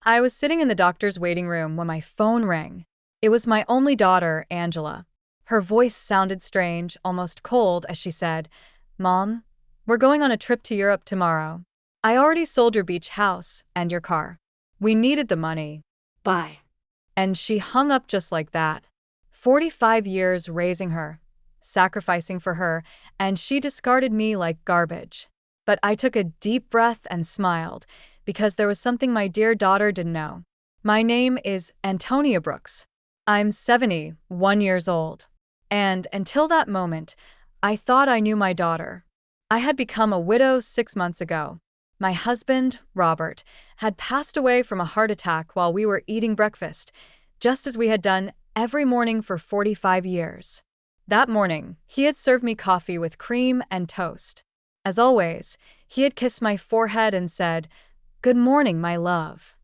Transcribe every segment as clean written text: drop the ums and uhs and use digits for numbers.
I was sitting in the doctor's waiting room when my phone rang. It was my only daughter, Angela. Her voice sounded strange, almost cold, as she said, "Mom, we're going on a trip to Europe tomorrow. I already sold your beach house and your car. We needed the money." Bye. And she hung up just like that. 45 years raising her, sacrificing for her, and she discarded me like garbage. But I took a deep breath and smiled, because there was something my dear daughter didn't know. My name is Antonia Brooks. I'm 71 years old. And until that moment, I thought I knew my daughter. I had become a widow 6 months ago. My husband, Robert, had passed away from a heart attack while we were eating breakfast, just as we had done every morning for 45 years. That morning, he had served me coffee with cream and toast. As always, he had kissed my forehead and said, "Good morning, my love."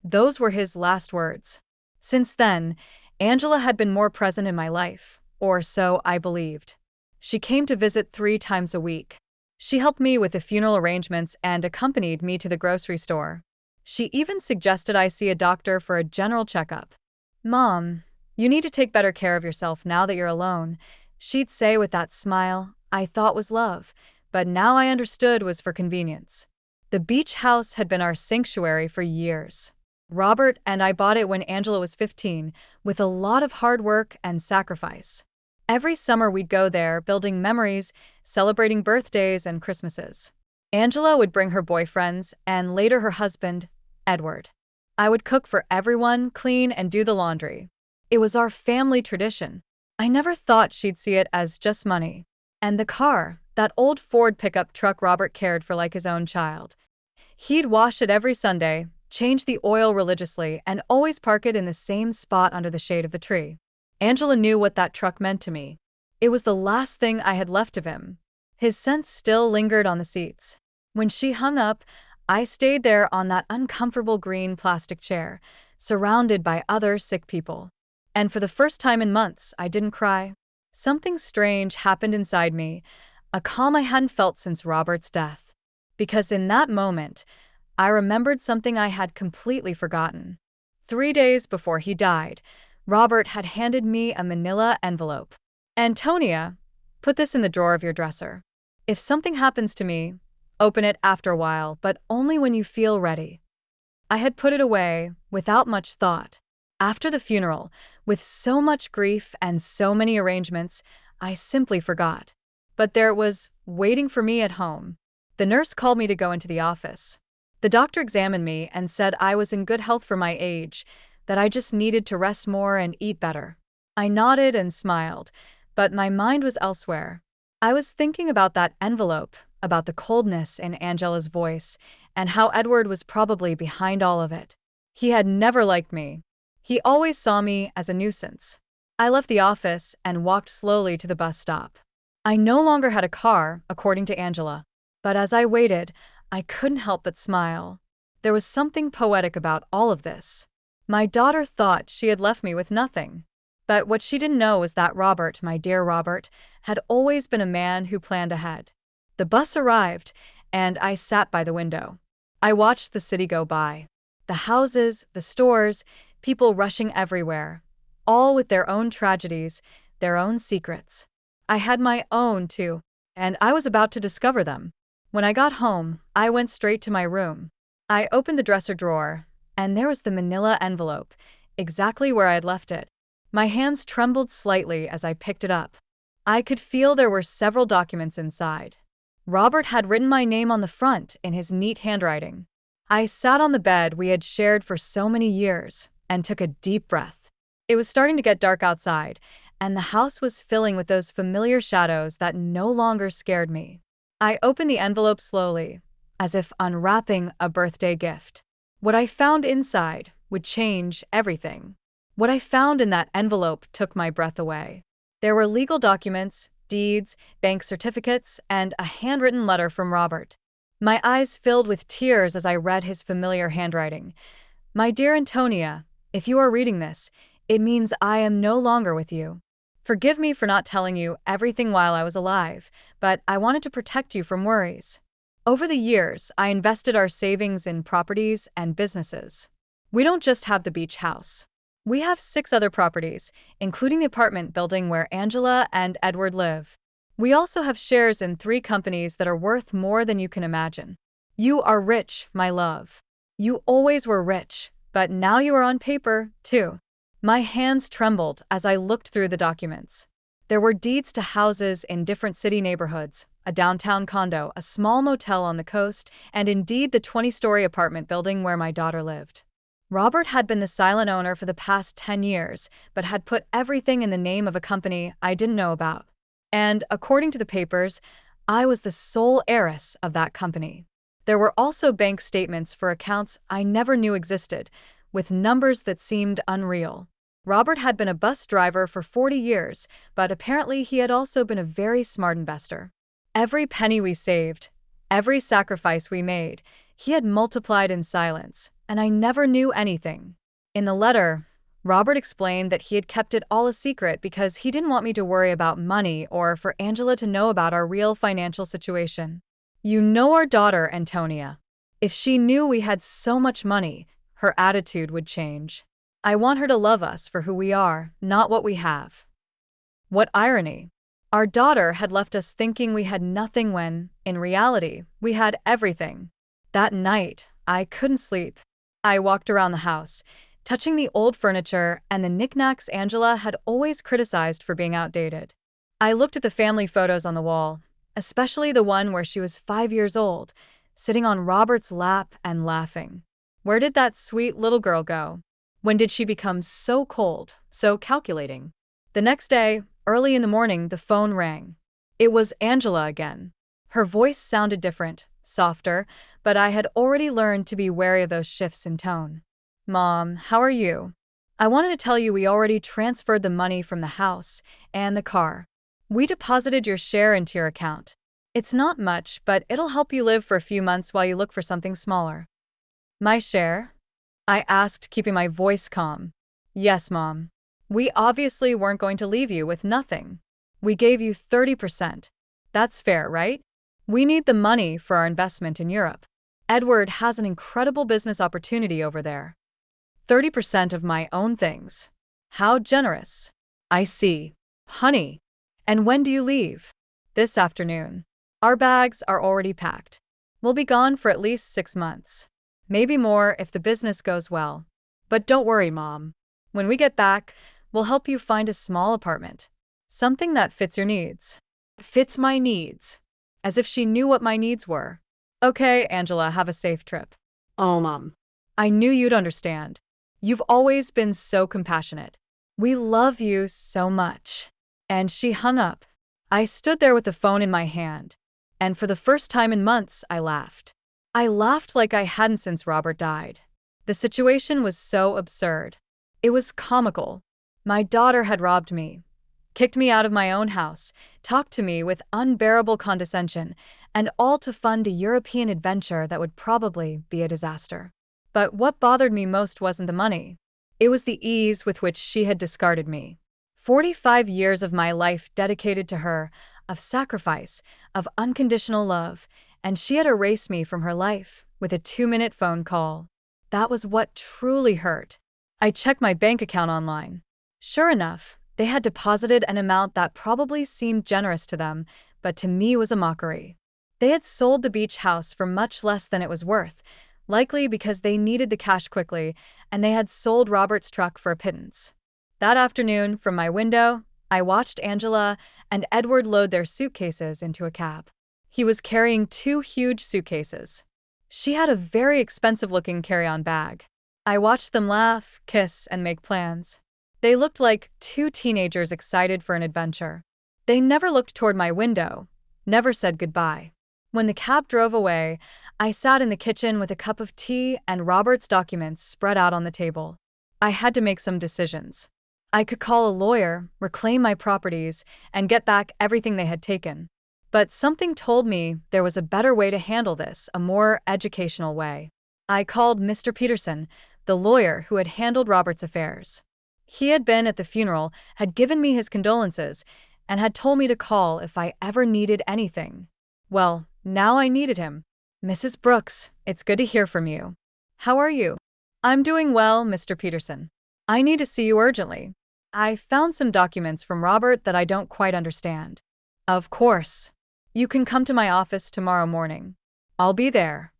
Those were his last words. Since then, Angela had been more present in my life, or so I believed. She came to visit 3 times a week. She helped me with the funeral arrangements and accompanied me to the grocery store. She even suggested I see a doctor for a general checkup. "Mom, you need to take better care of yourself now that you're alone," she'd say with that smile I thought was love, but now I understood was for convenience. The beach house had been our sanctuary for years. Robert and I bought it when Angela was 15, with a lot of hard work and sacrifice. Every summer we'd go there, building memories, celebrating birthdays and Christmases. Angela would bring her boyfriends, and later her husband, Edward. I would cook for everyone, clean, and do the laundry. It was our family tradition. I never thought she'd see it as just money. And the car, that old Ford pickup truck Robert cared for like his own child. He'd wash it every Sunday, change the oil religiously, and always park it in the same spot under the shade of the tree. Angela knew what that truck meant to me. It was the last thing I had left of him. His scent still lingered on the seats. When she hung up, I stayed there on that uncomfortable green plastic chair, surrounded by other sick people. And for the first time in months, I didn't cry. Something strange happened inside me, a calm I hadn't felt since Robert's death. Because in that moment, I remembered something I had completely forgotten. 3 days before he died, Robert had handed me a manila envelope. "Antonia, put this in the drawer of your dresser. If something happens to me, open it after a while, but only when you feel ready." I had put it away, without much thought. After the funeral, with so much grief and so many arrangements, I simply forgot. But there it was, waiting for me at home. The nurse called me to go into the office. The doctor examined me and said I was in good health for my age, that I just needed to rest more and eat better. I nodded and smiled, but my mind was elsewhere. I was thinking about that envelope, about the coldness in Angela's voice, and how Edward was probably behind all of it. He had never liked me. He always saw me as a nuisance. I left the office and walked slowly to the bus stop. I no longer had a car, according to Angela. But as I waited, I couldn't help but smile. There was something poetic about all of this. My daughter thought she had left me with nothing. But what she didn't know was that Robert, my dear Robert, had always been a man who planned ahead. The bus arrived, and I sat by the window. I watched the city go by. The houses, the stores, people rushing everywhere, all with their own tragedies, their own secrets. I had my own, too, and I was about to discover them. When I got home, I went straight to my room. I opened the dresser drawer, and there was the manila envelope, exactly where I had left it. My hands trembled slightly as I picked it up. I could feel there were several documents inside. Robert had written my name on the front in his neat handwriting. I sat on the bed we had shared for so many years and took a deep breath. It was starting to get dark outside, and the house was filling with those familiar shadows that no longer scared me. I opened the envelope slowly, as if unwrapping a birthday gift. What I found inside would change everything. What I found in that envelope took my breath away. There were legal documents, deeds, bank certificates, and a handwritten letter from Robert. My eyes filled with tears as I read his familiar handwriting. "My dear Antonia, if you are reading this, it means I am no longer with you. Forgive me for not telling you everything while I was alive, but I wanted to protect you from worries. Over the years, I invested our savings in properties and businesses. We don't just have the beach house. We have 6 other properties, including the apartment building where Angela and Edward live. We also have shares in 3 companies that are worth more than you can imagine. You are rich, my love. You always were rich, but now you are on paper, too. My hands trembled as I looked through the documents. There were deeds to houses in different city neighborhoods, a downtown condo, a small motel on the coast, and indeed the 20-story apartment building where my daughter lived. Robert had been the silent owner for the past 10 years, but had put everything in the name of a company I didn't know about. And, according to the papers, I was the sole heiress of that company. There were also bank statements for accounts I never knew existed, with numbers that seemed unreal. Robert had been a bus driver for 40 years, but apparently he had also been a very smart investor. Every penny we saved, every sacrifice we made, he had multiplied in silence, and I never knew anything. In the letter, Robert explained that he had kept it all a secret because he didn't want me to worry about money or for Angela to know about our real financial situation. You know our daughter, Antonia. If she knew we had so much money, her attitude would change. I want her to love us for who we are, not what we have. What irony. Our daughter had left us thinking we had nothing when, in reality, we had everything. That night, I couldn't sleep. I walked around the house, touching the old furniture and the knickknacks Angela had always criticized for being outdated. I looked at the family photos on the wall, especially the one where she was 5 years old, sitting on Robert's lap and laughing. Where did that sweet little girl go? When did she become so cold, so calculating? The next day, early in the morning, the phone rang. It was Angela again. Her voice sounded different, softer, but I had already learned to be wary of those shifts in tone. Mom, how are you? I wanted to tell you we already transferred the money from the house and the car. We deposited your share into your account. It's not much, but it'll help you live for a few months while you look for something smaller. My share? I asked, keeping my voice calm. Yes, Mom. We obviously weren't going to leave you with nothing. We gave you 30%. That's fair, right? We need the money for our investment in Europe. Edward has an incredible business opportunity over there. 30% of my own things. How generous. I see. Honey. And when do you leave? This afternoon. Our bags are already packed. We'll be gone for at least 6 months. Maybe more if the business goes well. But don't worry, Mom. When we get back, we'll help you find a small apartment. Something that fits your needs. Fits my needs. As if she knew what my needs were. Okay, Angela, have a safe trip. Oh, Mom. I knew you'd understand. You've always been so compassionate. We love you so much. And she hung up. I stood there with the phone in my hand. And for the first time in months, I laughed. I laughed like I hadn't since Robert died. The situation was so absurd. It was comical. My daughter had robbed me, kicked me out of my own house, talked to me with unbearable condescension, and all to fund a European adventure that would probably be a disaster. But what bothered me most wasn't the money. It was the ease with which she had discarded me. 45 years of my life dedicated to her, of sacrifice, of unconditional love, and she had erased me from her life with a 2-minute phone call. That was what truly hurt. I checked my bank account online. Sure enough, they had deposited an amount that probably seemed generous to them, but to me was a mockery. They had sold the beach house for much less than it was worth, likely because they needed the cash quickly, and they had sold Robert's truck for a pittance. That afternoon, from my window, I watched Angela and Edward load their suitcases into a cab. He was carrying 2 huge suitcases. She had a very expensive-looking carry-on bag. I watched them laugh, kiss, and make plans. They looked like 2 teenagers excited for an adventure. They never looked toward my window, never said goodbye. When the cab drove away, I sat in the kitchen with a cup of tea and Robert's documents spread out on the table. I had to make some decisions. I could call a lawyer, reclaim my properties, and get back everything they had taken. But something told me there was a better way to handle this, a more educational way. I called Mr. Peterson, the lawyer who had handled Robert's affairs. He had been at the funeral, had given me his condolences, and had told me to call if I ever needed anything. Well, now I needed him. Mrs. Brooks, it's good to hear from you. How are you? I'm doing well, Mr. Peterson. I need to see you urgently. I found some documents from Robert that I don't quite understand. Of course. You can come to my office tomorrow morning. I'll be there.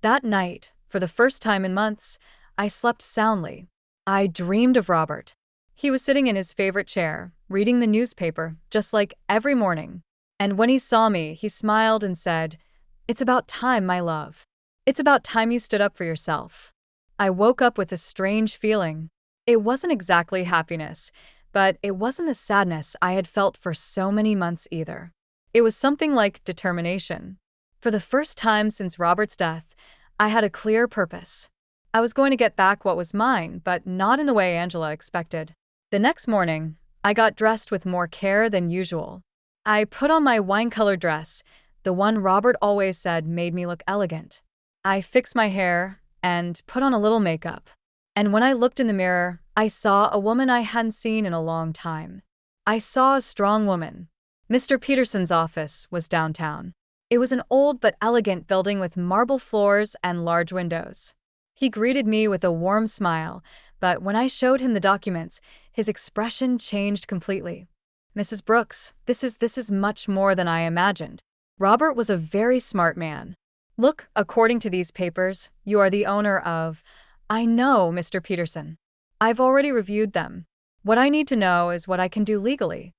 That night, for the first time in months, I slept soundly. I dreamed of Robert. He was sitting in his favorite chair, reading the newspaper, just like every morning. And when he saw me, he smiled and said, "It's about time, my love. It's about time you stood up for yourself." I woke up with a strange feeling. It wasn't exactly happiness, but it wasn't the sadness I had felt for so many months either. It was something like determination. For the first time since Robert's death, I had a clear purpose. I was going to get back what was mine, but not in the way Angela expected. The next morning, I got dressed with more care than usual. I put on my wine-colored dress, the one Robert always said made me look elegant. I fixed my hair and put on a little makeup. And when I looked in the mirror, I saw a woman I hadn't seen in a long time. I saw a strong woman. Mr. Peterson's office was downtown. It was an old but elegant building with marble floors and large windows. He greeted me with a warm smile, but when I showed him the documents, his expression changed completely. "Mrs. Brooks, this is much more than I imagined." Robert was a very smart man. "Look, according to these papers, you are the owner of—" "I know, Mr. Peterson. I've already reviewed them. What I need to know is what I can do legally."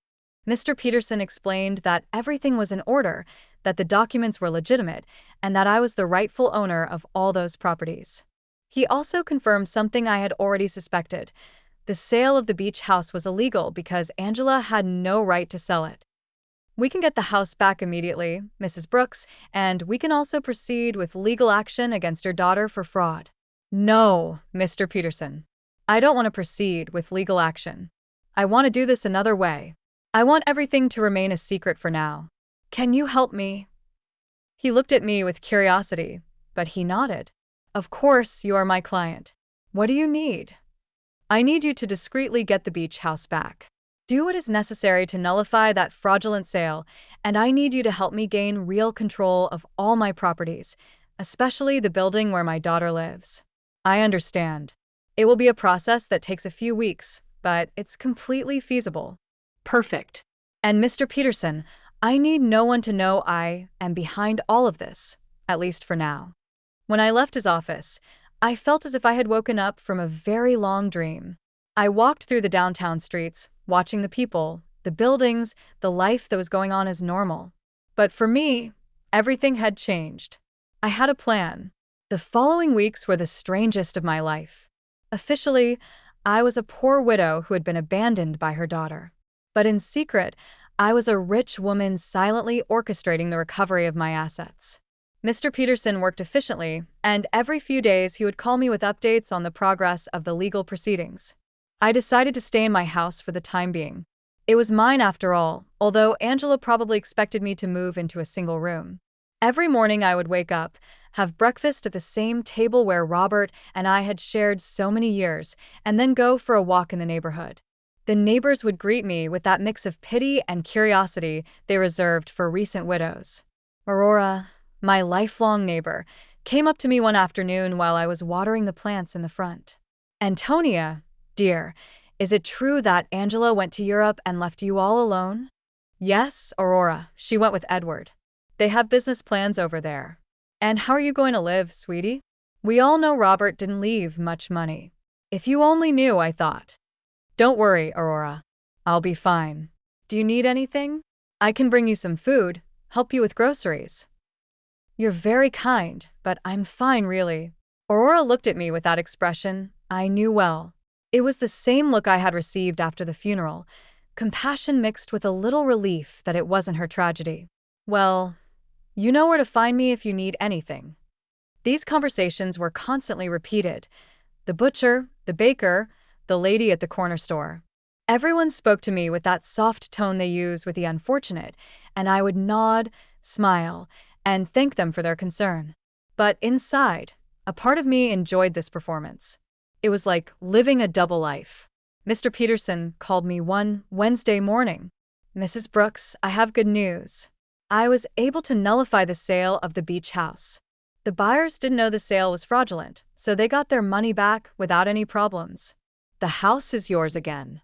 Mr. Peterson explained that everything was in order, that the documents were legitimate, and that I was the rightful owner of all those properties. He also confirmed something I had already suspected. The sale of the beach house was illegal because Angela had no right to sell it. "We can get the house back immediately, Mrs. Brooks, and we can also proceed with legal action against your daughter for fraud." "No, Mr. Peterson. I don't want to proceed with legal action. I want to do this another way. I want everything to remain a secret for now. Can you help me?" He looked at me with curiosity, but he nodded. "Of course, you are my client. What do you need?" "I need you to discreetly get the beach house back. Do what is necessary to nullify that fraudulent sale, and I need you to help me gain real control of all my properties, especially the building where my daughter lives." "I understand. It will be a process that takes a few weeks, but it's completely feasible." "Perfect. And Mr. Peterson, I need no one to know I am behind all of this, at least for now." When I left his office, I felt as if I had woken up from a very long dream. I walked through the downtown streets, watching the people, the buildings, the life that was going on as normal. But for me, everything had changed. I had a plan. The following weeks were the strangest of my life. Officially, I was a poor widow who had been abandoned by her daughter. But in secret, I was a rich woman silently orchestrating the recovery of my assets. Mr. Peterson worked efficiently, and every few days he would call me with updates on the progress of the legal proceedings. I decided to stay in my house for the time being. It was mine after all, although Angela probably expected me to move into a single room. Every morning I would wake up, have breakfast at the same table where Robert and I had shared so many years, and then go for a walk in the neighborhood. The neighbors would greet me with that mix of pity and curiosity they reserved for recent widows. Aurora, my lifelong neighbor, came up to me one afternoon while I was watering the plants in the front. "Antonia, dear, is it true that Angela went to Europe and left you all alone?" "Yes, Aurora, she went with Edward. They have business plans over there." "And how are you going to live, sweetie? We all know Robert didn't leave much money." "If you only knew," I thought. "Don't worry, Aurora. I'll be fine. Do you need anything? I can bring you some food, help you with groceries." "You're very kind, but I'm fine, really." Aurora looked at me with that expression I knew well. It was the same look I had received after the funeral, compassion mixed with a little relief that it wasn't her tragedy. "Well, you know where to find me if you need anything." These conversations were constantly repeated. The butcher, the baker, the lady at the corner store. Everyone spoke to me with that soft tone they use with the unfortunate, and I would nod, smile, and thank them for their concern. But inside, a part of me enjoyed this performance. It was like living a double life. Mr. Peterson called me one Wednesday morning. "Mrs. Brooks, I have good news. I was able to nullify the sale of the beach house." The buyers didn't know the sale was fraudulent, so they got their money back without any problems. The house is yours again.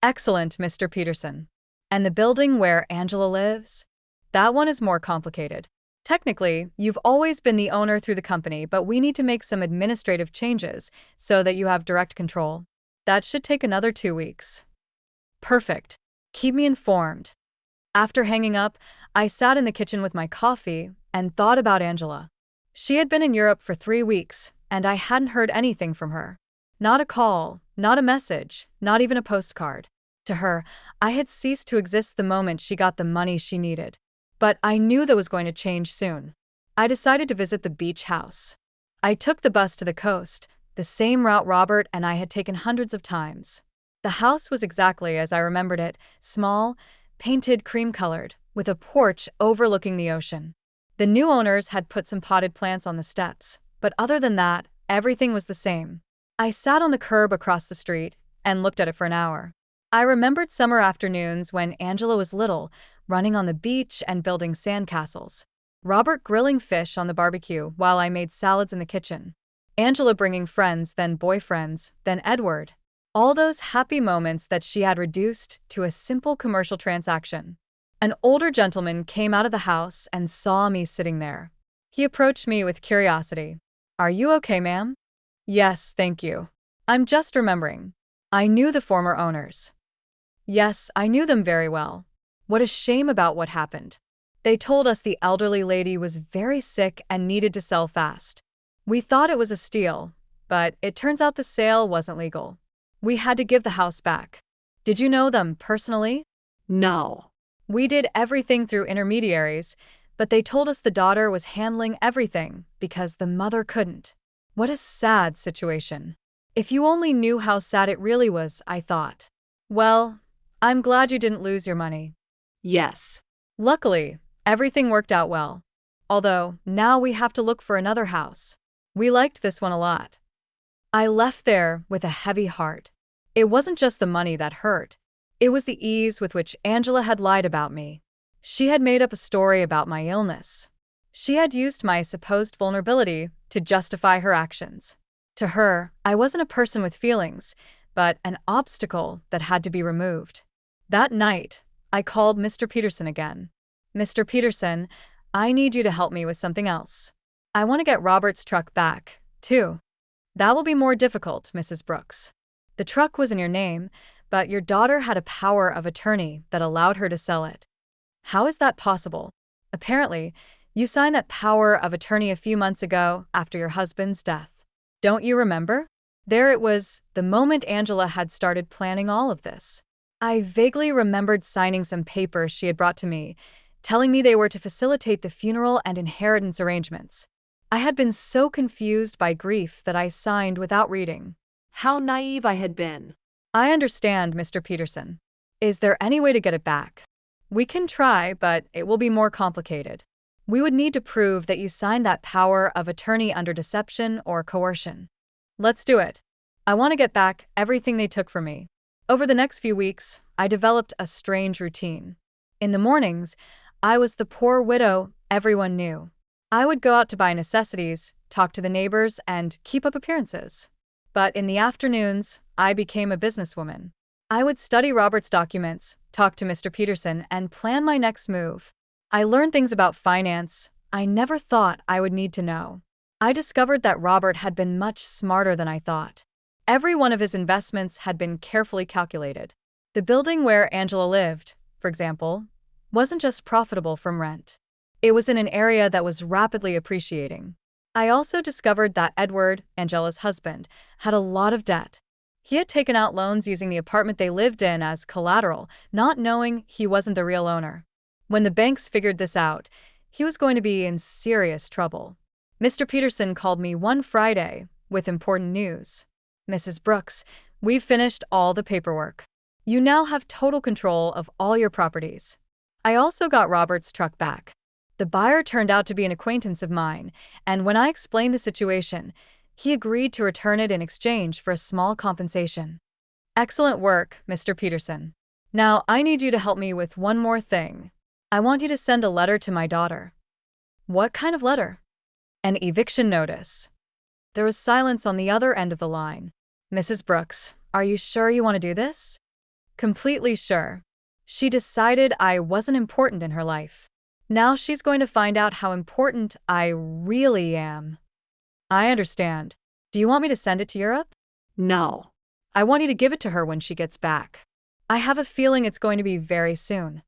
Excellent, Mr. Peterson. And the building where Angela lives? That one is more complicated. Technically, you've always been the owner through the company, but we need to make some administrative changes so that you have direct control. That should take another 2 weeks. Perfect. Keep me informed. After hanging up, I sat in the kitchen with my coffee and thought about Angela. She had been in Europe for 3 weeks, and I hadn't heard anything from her. Not a call, not a message, not even a postcard. To her, I had ceased to exist the moment she got the money she needed. But I knew that was going to change soon. I decided to visit the beach house. I took the bus to the coast, the same route Robert and I had taken hundreds of times. The house was exactly as I remembered it, small, painted cream-colored, with a porch overlooking the ocean. The new owners had put some potted plants on the steps, but other than that, everything was the same. I sat on the curb across the street and looked at it for an hour. I remembered summer afternoons when Angela was little, running on the beach and building sandcastles. Robert grilling fish on the barbecue while I made salads in the kitchen. Angela bringing friends, then boyfriends, then Edward. All those happy moments that she had reduced to a simple commercial transaction. An older gentleman came out of the house and saw me sitting there. He approached me with curiosity. "Are you okay, ma'am?" "Yes, thank you. I'm just remembering. I knew the former owners." Yes, I knew them very well. What a shame about what happened. They told us the elderly lady was very sick and needed to sell fast. We thought it was a steal, but it turns out the sale wasn't legal. We had to give the house back. Did you know them personally? No. We did everything through intermediaries, but they told us the daughter was handling everything because the mother couldn't. What a sad situation. If you only knew how sad it really was, I thought. Well, I'm glad you didn't lose your money. Yes. Luckily, everything worked out well. Although, now we have to look for another house. We liked this one a lot. I left there with a heavy heart. It wasn't just the money that hurt. It was the ease with which Angela had lied about me. She had made up a story about my illness. She had used my supposed vulnerability to justify her actions. To her, I wasn't a person with feelings, but an obstacle that had to be removed. That night, I called Mr. Peterson again. "Mr. Peterson, I need you to help me with something else. I want to get Robert's truck back, too." "That will be more difficult, Mrs. Brooks. The truck was in your name, but your daughter had a power of attorney that allowed her to sell it." "How is that possible?" "Apparently, you signed that power of attorney a few months ago after your husband's death. Don't you remember?" There it was, the moment Angela had started planning all of this. I vaguely remembered signing some papers she had brought to me, telling me they were to facilitate the funeral and inheritance arrangements. I had been so confused by grief that I signed without reading. How naive I had been. "I understand, Mr. Peterson. Is there any way to get it back?" "We can try, but it will be more complicated. We would need to prove that you signed that power of attorney under deception or coercion." "Let's do it. I want to get back everything they took from me." Over the next few weeks, I developed a strange routine. In the mornings, I was the poor widow everyone knew. I would go out to buy necessities, talk to the neighbors, and keep up appearances. But in the afternoons, I became a businesswoman. I would study Robert's documents, talk to Mr. Peterson, and plan my next move. I learned things about finance I never thought I would need to know. I discovered that Robert had been much smarter than I thought. Every one of his investments had been carefully calculated. The building where Angela lived, for example, wasn't just profitable from rent. It was in an area that was rapidly appreciating. I also discovered that Edward, Angela's husband, had a lot of debt. He had taken out loans using the apartment they lived in as collateral, not knowing he wasn't the real owner. When the banks figured this out, he was going to be in serious trouble. Mr. Peterson called me one Friday with important news. "Mrs. Brooks, we've finished all the paperwork. You now have total control of all your properties." I also got Robert's truck back. The buyer turned out to be an acquaintance of mine, and when I explained the situation, he agreed to return it in exchange for a small compensation. "Excellent work, Mr. Peterson. Now I need you to help me with one more thing. I want you to send a letter to my daughter." "What kind of letter?" An eviction notice. There was silence on the other end of the line. Mrs. Brooks, are you sure you want to do this? Completely sure. She decided I wasn't important in her life. Now she's going to find out how important I really am. I understand. Do you want me to send it to Europe? No. I want you to give it to her when she gets back. I have a feeling it's going to be very soon.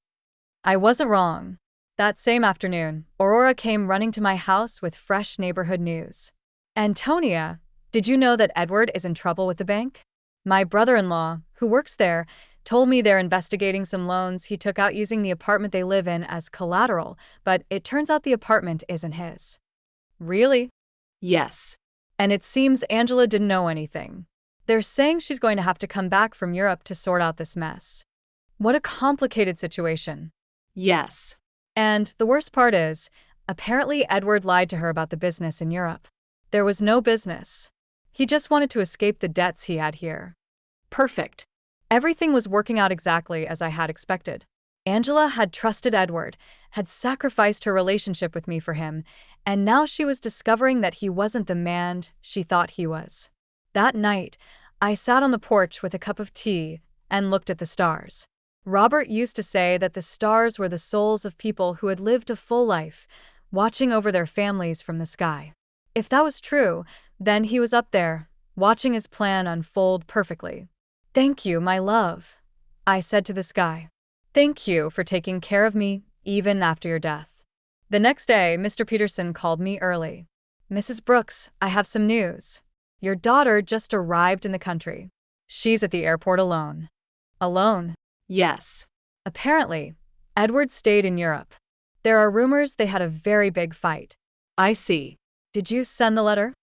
I wasn't wrong. That same afternoon, Aurora came running to my house with fresh neighborhood news. Antonia, did you know that Edward is in trouble with the bank? My brother-in-law, who works there, told me they're investigating some loans he took out using the apartment they live in as collateral, but it turns out the apartment isn't his. Really? Yes. And it seems Angela didn't know anything. They're saying she's going to have to come back from Europe to sort out this mess. What a complicated situation. Yes. And the worst part is, apparently Edward lied to her about the business in Europe. There was no business. He just wanted to escape the debts he had here. Perfect. Everything was working out exactly as I had expected. Angela had trusted Edward, had sacrificed her relationship with me for him, and now she was discovering that he wasn't the man she thought he was. That night, I sat on the porch with a cup of tea and looked at the stars. Robert used to say that the stars were the souls of people who had lived a full life, watching over their families from the sky. If that was true, then he was up there, watching his plan unfold perfectly. "Thank you, my love," I said to the sky. "Thank you for taking care of me, even after your death." The next day, Mr. Peterson called me early. "Mrs. Brooks, I have some news. Your daughter just arrived in the country. She's at the airport alone." Alone? Yes. Apparently, Edward stayed in Europe. There are rumors they had a very big fight. I see. Did you send the letter?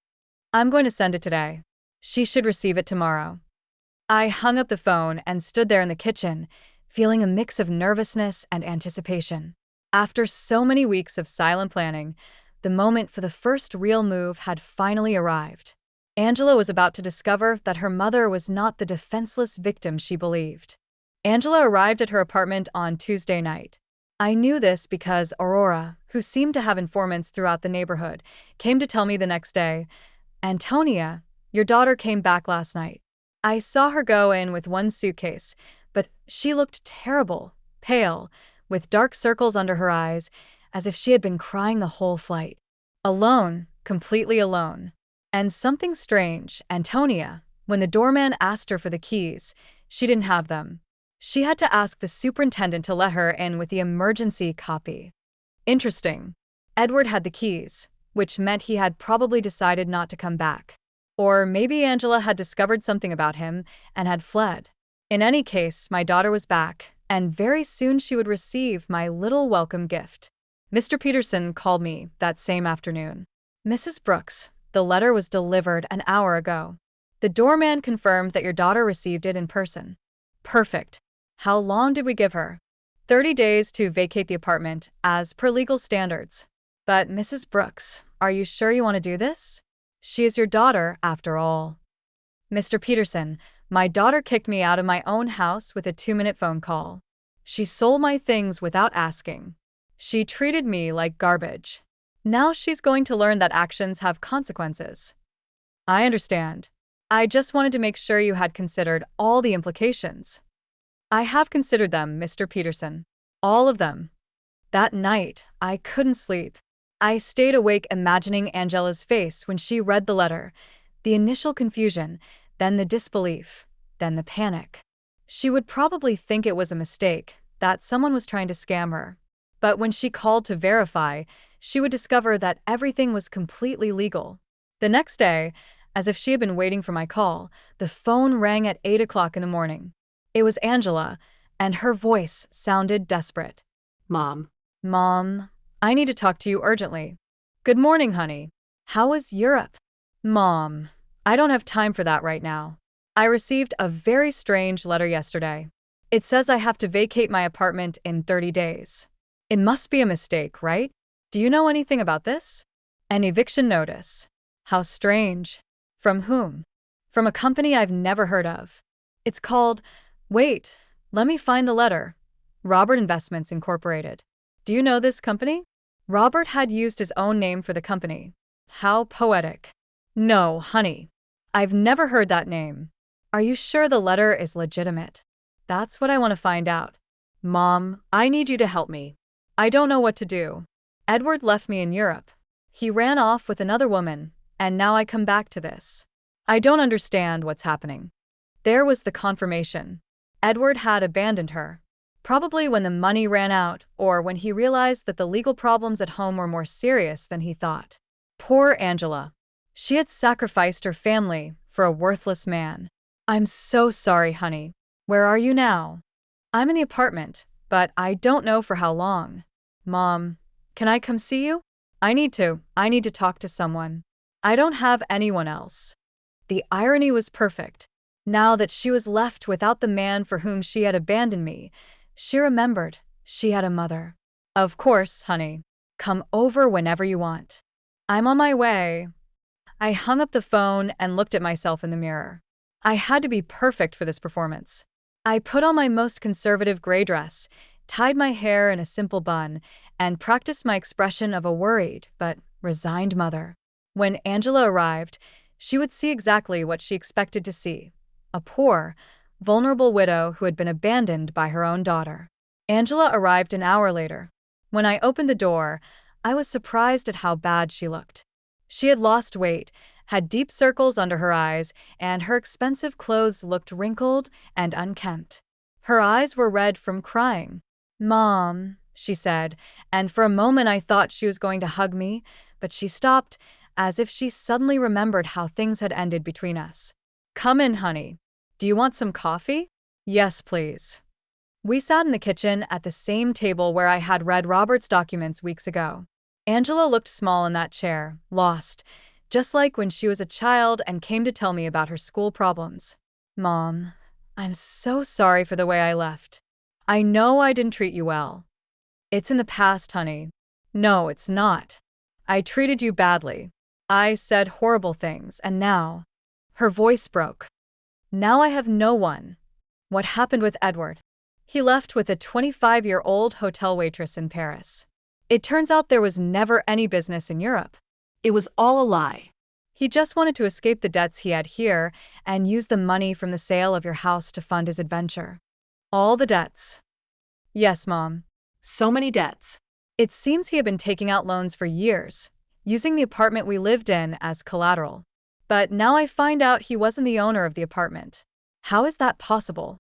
I'm going to send it today. She should receive it tomorrow. I hung up the phone and stood there in the kitchen, feeling a mix of nervousness and anticipation. After so many weeks of silent planning, the moment for the first real move had finally arrived. Angela was about to discover that her mother was not the defenseless victim she believed. Angela arrived at her apartment on Tuesday night. I knew this because Aurora, who seemed to have informants throughout the neighborhood, came to tell me the next day, "Antonia, your daughter came back last night. I saw her go in with one suitcase, but she looked terrible, pale, with dark circles under her eyes, as if she had been crying the whole flight. Alone, completely alone. And something strange, Antonia, when the doorman asked her for the keys, she didn't have them. She had to ask the superintendent to let her in with the emergency copy. Interesting. Edward had the keys, which meant he had probably decided not to come back. Or maybe Angela had discovered something about him and had fled. In any case, my daughter was back, and very soon she would receive my little welcome gift. Mr. Peterson called me that same afternoon. "Mrs. Brooks, the letter was delivered an hour ago. The doorman confirmed that your daughter received it in person." Perfect. How long did we give her? 30 days to vacate the apartment, as per legal standards. But Mrs. Brooks, are you sure you want to do this? She is your daughter, after all. Mr. Peterson, my daughter kicked me out of my own house with a 2-minute phone call. She sold my things without asking. She treated me like garbage. Now she's going to learn that actions have consequences. I understand. I just wanted to make sure you had considered all the implications. I have considered them, Mr. Peterson. All of them. That night, I couldn't sleep. I stayed awake imagining Angela's face when she read the letter, the initial confusion, then the disbelief, then the panic. She would probably think it was a mistake, that someone was trying to scam her. But when she called to verify, she would discover that everything was completely legal. The next day, as if she had been waiting for my call, the phone rang at 8 o'clock in the morning. It was Angela, and her voice sounded desperate. Mom. "Mom, I need to talk to you urgently." "Good morning, honey. How was Europe?" "Mom, I don't have time for that right now. I received a very strange letter yesterday. It says I have to vacate my apartment in 30 days. It must be a mistake, right? Do you know anything about this?" "An eviction notice. How strange. From whom?" "From a company I've never heard of. It's called, wait, let me find the letter. Robert Investments Incorporated. Do you know this company?" Robert had used his own name for the company. How poetic. No, honey. I've never heard that name. Are you sure the letter is legitimate? That's what I want to find out. Mom, I need you to help me. I don't know what to do. Edward left me in Europe. He ran off with another woman, and now I come back to this. I don't understand what's happening. There was the confirmation. Edward had abandoned her. Probably when the money ran out, or when he realized that the legal problems at home were more serious than he thought. Poor Angela. She had sacrificed her family for a worthless man. I'm so sorry, honey. Where are you now? I'm in the apartment, but I don't know for how long. Mom, can I come see you? I need to. I need to talk to someone. I don't have anyone else. The irony was perfect. Now that she was left without the man for whom she had abandoned me, she remembered she had a mother. Of course, honey. Come over whenever you want. I'm on my way. I hung up the phone and looked at myself in the mirror. I had to be perfect for this performance. I put on my most conservative gray dress, tied my hair in a simple bun, and practiced my expression of a worried but resigned mother. When Angela arrived, she would see exactly what she expected to see: a poor, vulnerable widow who had been abandoned by her own daughter. Angela arrived an hour later. When I opened the door, I was surprised at how bad she looked. She had lost weight, had deep circles under her eyes, and her expensive clothes looked wrinkled and unkempt. Her eyes were red from crying. "Mom," she said, and for a moment I thought she was going to hug me, but she stopped, as if she suddenly remembered how things had ended between us. "Come in, honey. Do you want some coffee?" "Yes, please." We sat in the kitchen at the same table where I had read Robert's documents weeks ago. Angela looked small in that chair, lost, just like when she was a child and came to tell me about her school problems. "Mom, I'm so sorry for the way I left. I know I didn't treat you well." "It's in the past, honey." "No, it's not. I treated you badly. I said horrible things, and now—" Her voice broke. "Now I have no one." What happened with Edward? He left with a 25-year-old hotel waitress in Paris. It turns out there was never any business in Europe. It was all a lie. He just wanted to escape the debts he had here and use the money from the sale of your house to fund his adventure. All the debts. Yes, Mom. So many debts. It seems he had been taking out loans for years, using the apartment we lived in as collateral. But now I find out he wasn't the owner of the apartment. How is that possible?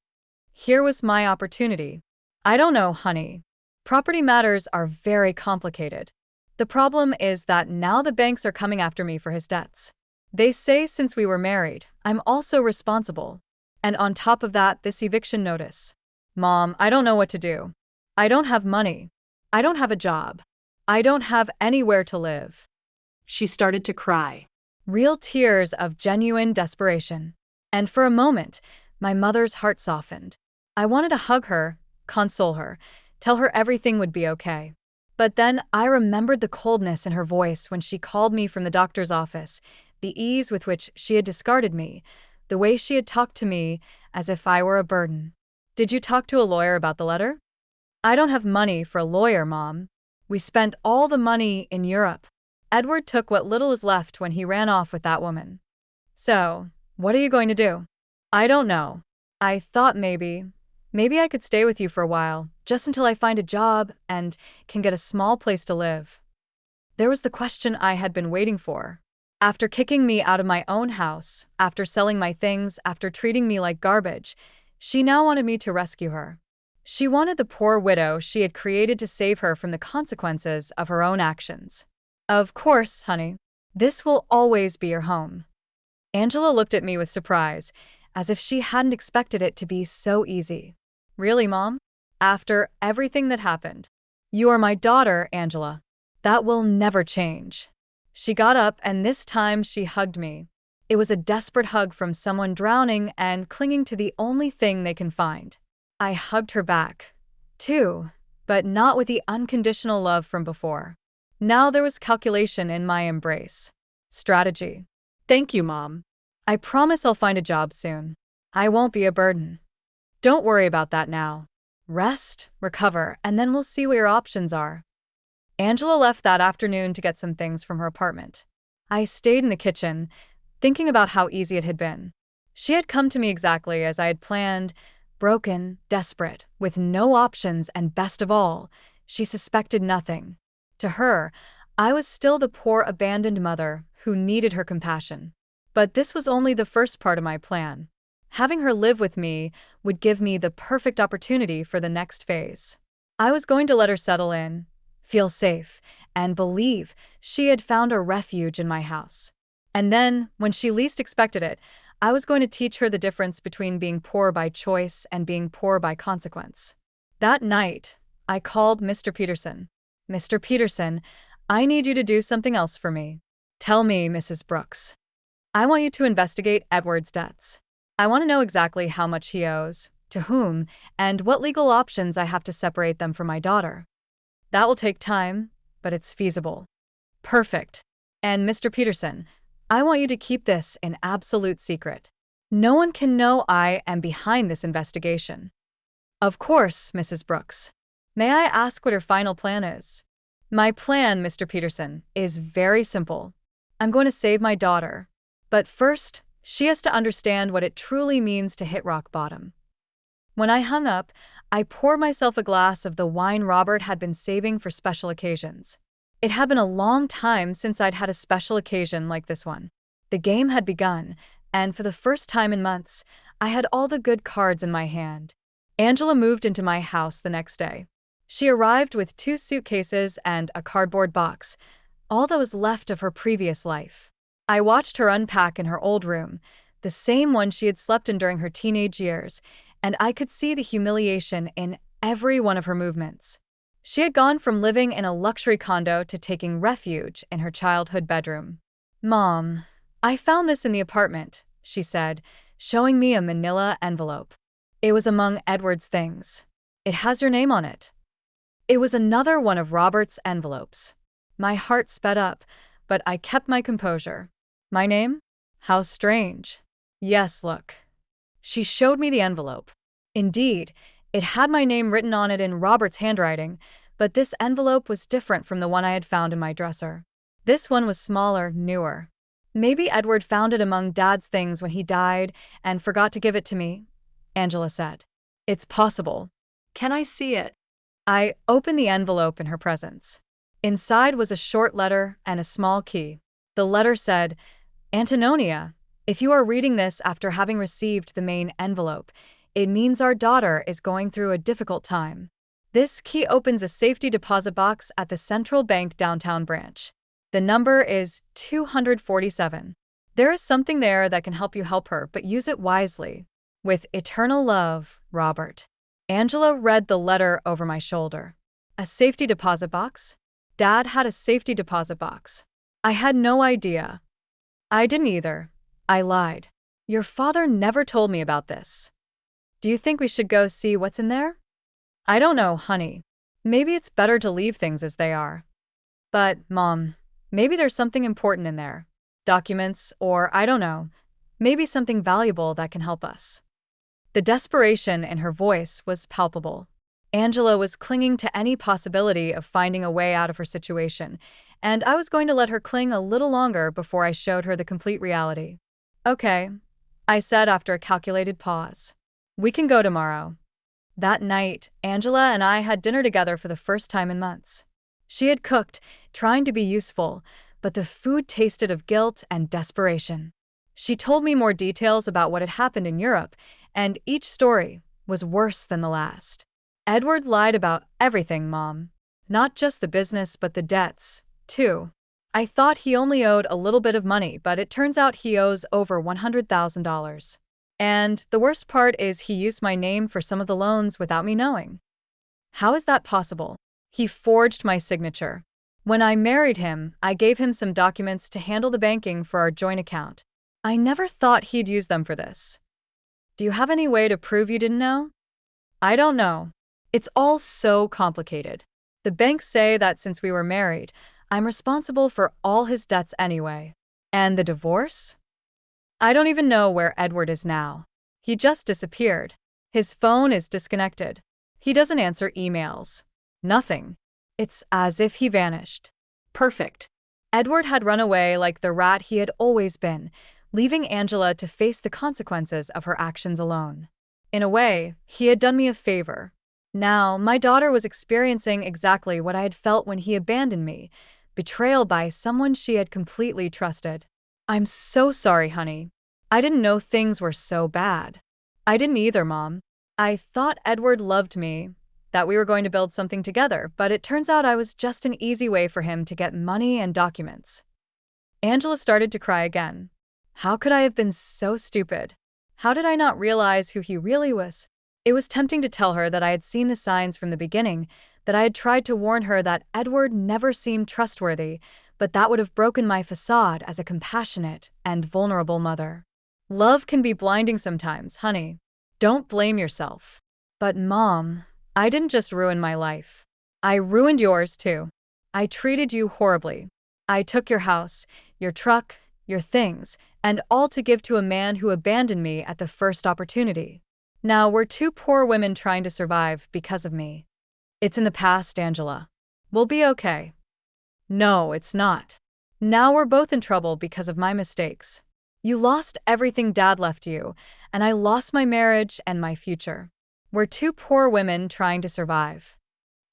Here was my opportunity. I don't know, honey. Property matters are very complicated. The problem is that now the banks are coming after me for his debts. They say since we were married, I'm also responsible. And on top of that, this eviction notice. Mom, I don't know what to do. I don't have money. I don't have a job. I don't have anywhere to live. She started to cry. Real tears of genuine desperation. And for a moment, my mother's heart softened. I wanted to hug her, console her, tell her everything would be okay. But then I remembered the coldness in her voice when she called me from the doctor's office, the ease with which she had discarded me, the way she had talked to me as if I were a burden. "Did you talk to a lawyer about the letter?" "I don't have money for a lawyer, Mom. We spent all the money in Europe. Edward took what little was left when he ran off with that woman." "So, what are you going to do?" "I don't know. I thought maybe I could stay with you for a while, just until I find a job and can get a small place to live." There was the question I had been waiting for. After kicking me out of my own house, after selling my things, after treating me like garbage, she now wanted me to rescue her. She wanted the poor widow she had created to save her from the consequences of her own actions. "Of course, honey. This will always be your home." Angela looked at me with surprise, as if she hadn't expected it to be so easy. "Really, Mom? After everything that happened? You are my daughter, Angela. That will never change." She got up and this time she hugged me. It was a desperate hug from someone drowning and clinging to the only thing they can find. I hugged her back, too, but not with the unconditional love from before. Now there was calculation in my embrace. Strategy. Thank you, Mom. I promise I'll find a job soon. I won't be a burden. Don't worry about that now. Rest, recover, and then we'll see what your options are. Angela left that afternoon to get some things from her apartment. I stayed in the kitchen, thinking about how easy it had been. She had come to me exactly as I had planned, broken, desperate, with no options, and best of all, she suspected nothing. To her, I was still the poor abandoned mother who needed her compassion. But this was only the first part of my plan. Having her live with me would give me the perfect opportunity for the next phase. I was going to let her settle in, feel safe, and believe she had found a refuge in my house. And then, when she least expected it, I was going to teach her the difference between being poor by choice and being poor by consequence. That night, I called Mr. Peterson. Mr. Peterson, I need you to do something else for me. Tell me, Mrs. Brooks. I want you to investigate Edward's debts. I want to know exactly how much he owes, to whom, and what legal options I have to separate them from my daughter. That will take time, but it's feasible. Perfect. And Mr. Peterson, I want you to keep this an absolute secret. No one can know I am behind this investigation. Of course, Mrs. Brooks. May I ask what your final plan is? My plan, Mr. Peterson, is very simple. I'm going to save my daughter. But first, she has to understand what it truly means to hit rock bottom. When I hung up, I poured myself a glass of the wine Robert had been saving for special occasions. It had been a long time since I'd had a special occasion like this one. The game had begun, and for the first time in months, I had all the good cards in my hand. Angela moved into my house the next day. She arrived with 2 suitcases and a cardboard box, all that was left of her previous life. I watched her unpack in her old room, the same one she had slept in during her teenage years, and I could see the humiliation in every one of her movements. She had gone from living in a luxury condo to taking refuge in her childhood bedroom. Mom, I found this in the apartment, she said, showing me a manila envelope. It was among Edward's things. It has your name on it. It was another one of Robert's envelopes. My heart sped up, but I kept my composure. My name? How strange. Yes, look. She showed me the envelope. Indeed, it had my name written on it in Robert's handwriting, but this envelope was different from the one I had found in my dresser. This one was smaller, newer. Maybe Edward found it among Dad's things when he died and forgot to give it to me, Angela said. It's possible. Can I see it? I opened the envelope in her presence. Inside was a short letter and a small key. The letter said, Antonia, if you are reading this after having received the main envelope, it means our daughter is going through a difficult time. This key opens a safety deposit box at the Central Bank downtown branch. The number is 247. There is something there that can help you help her, but use it wisely. With eternal love, Robert. Angela read the letter over my shoulder. A safety deposit box? Dad had a safety deposit box. I had no idea. I didn't either. I lied. Your father never told me about this. Do you think we should go see what's in there? I don't know, honey. Maybe it's better to leave things as they are. But, Mom, maybe there's something important in there. Documents, or I don't know. Maybe something valuable that can help us. The desperation in her voice was palpable. Angela was clinging to any possibility of finding a way out of her situation, and I was going to let her cling a little longer before I showed her the complete reality. Okay, I said after a calculated pause. We can go tomorrow. That night, Angela and I had dinner together for the first time in months. She had cooked, trying to be useful, but the food tasted of guilt and desperation. She told me more details about what had happened in Europe, and each story was worse than the last. Edward lied about everything, Mom. Not just the business, but the debts, too. I thought he only owed a little bit of money, but it turns out he owes over $100,000. And the worst part is he used my name for some of the loans without me knowing. How is that possible? He forged my signature. When I married him, I gave him some documents to handle the banking for our joint account. I never thought he'd use them for this. Do you have any way to prove you didn't know? I don't know. It's all so complicated. The banks say that since we were married, I'm responsible for all his debts anyway. And the divorce? I don't even know where Edward is now. He just disappeared. His phone is disconnected. He doesn't answer emails. Nothing. It's as if he vanished. Perfect. Edward had run away like the rat he had always been, leaving Angela to face the consequences of her actions alone. In a way, he had done me a favor. Now, my daughter was experiencing exactly what I had felt when he abandoned me, betrayal by someone she had completely trusted. I'm so sorry, honey. I didn't know things were so bad. I didn't either, Mom. I thought Edward loved me, that we were going to build something together, but it turns out I was just an easy way for him to get money and documents. Angela started to cry again. How could I have been so stupid? How did I not realize who he really was? It was tempting to tell her that I had seen the signs from the beginning, that I had tried to warn her that Edward never seemed trustworthy, but that would have broken my facade as a compassionate and vulnerable mother. Love can be blinding sometimes, honey. Don't blame yourself. But Mom, I didn't just ruin my life. I ruined yours too. I treated you horribly. I took your house, your truck, your things, and all to give to a man who abandoned me at the first opportunity. Now we're two poor women trying to survive because of me. It's in the past, Angela. We'll be okay. No, it's not. Now we're both in trouble because of my mistakes. You lost everything Dad left you, and I lost my marriage and my future. We're two poor women trying to survive.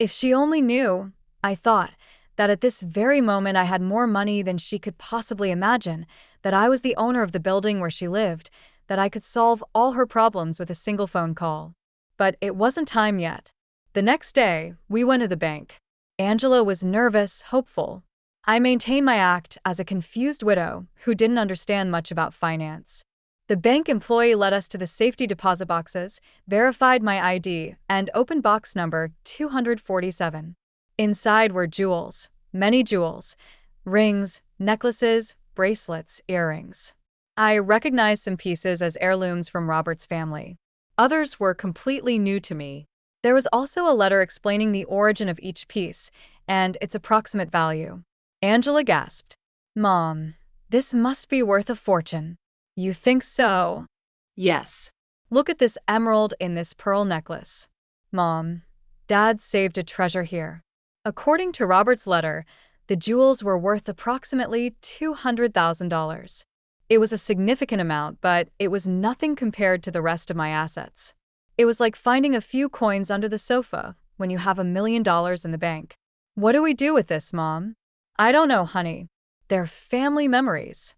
If she only knew, I thought, that at this very moment I had more money than she could possibly imagine, that I was the owner of the building where she lived, that I could solve all her problems with a single phone call. But it wasn't time yet. The next day, we went to the bank. Angela was nervous, hopeful. I maintained my act as a confused widow who didn't understand much about finance. The bank employee led us to the safety deposit boxes, verified my ID, and opened box number 247. Inside were jewels, many jewels, rings, necklaces, bracelets, earrings. I recognized some pieces as heirlooms from Robert's family. Others were completely new to me. There was also a letter explaining the origin of each piece and its approximate value. Angela gasped. Mom, this must be worth a fortune. You think so? Yes. Look at this emerald in this pearl necklace. Mom, Dad saved a treasure here. According to Robert's letter, the jewels were worth approximately $200,000. It was a significant amount, but it was nothing compared to the rest of my assets. It was like finding a few coins under the sofa when you have $1 million in the bank. What do we do with this, Mom? I don't know, honey. They're family memories.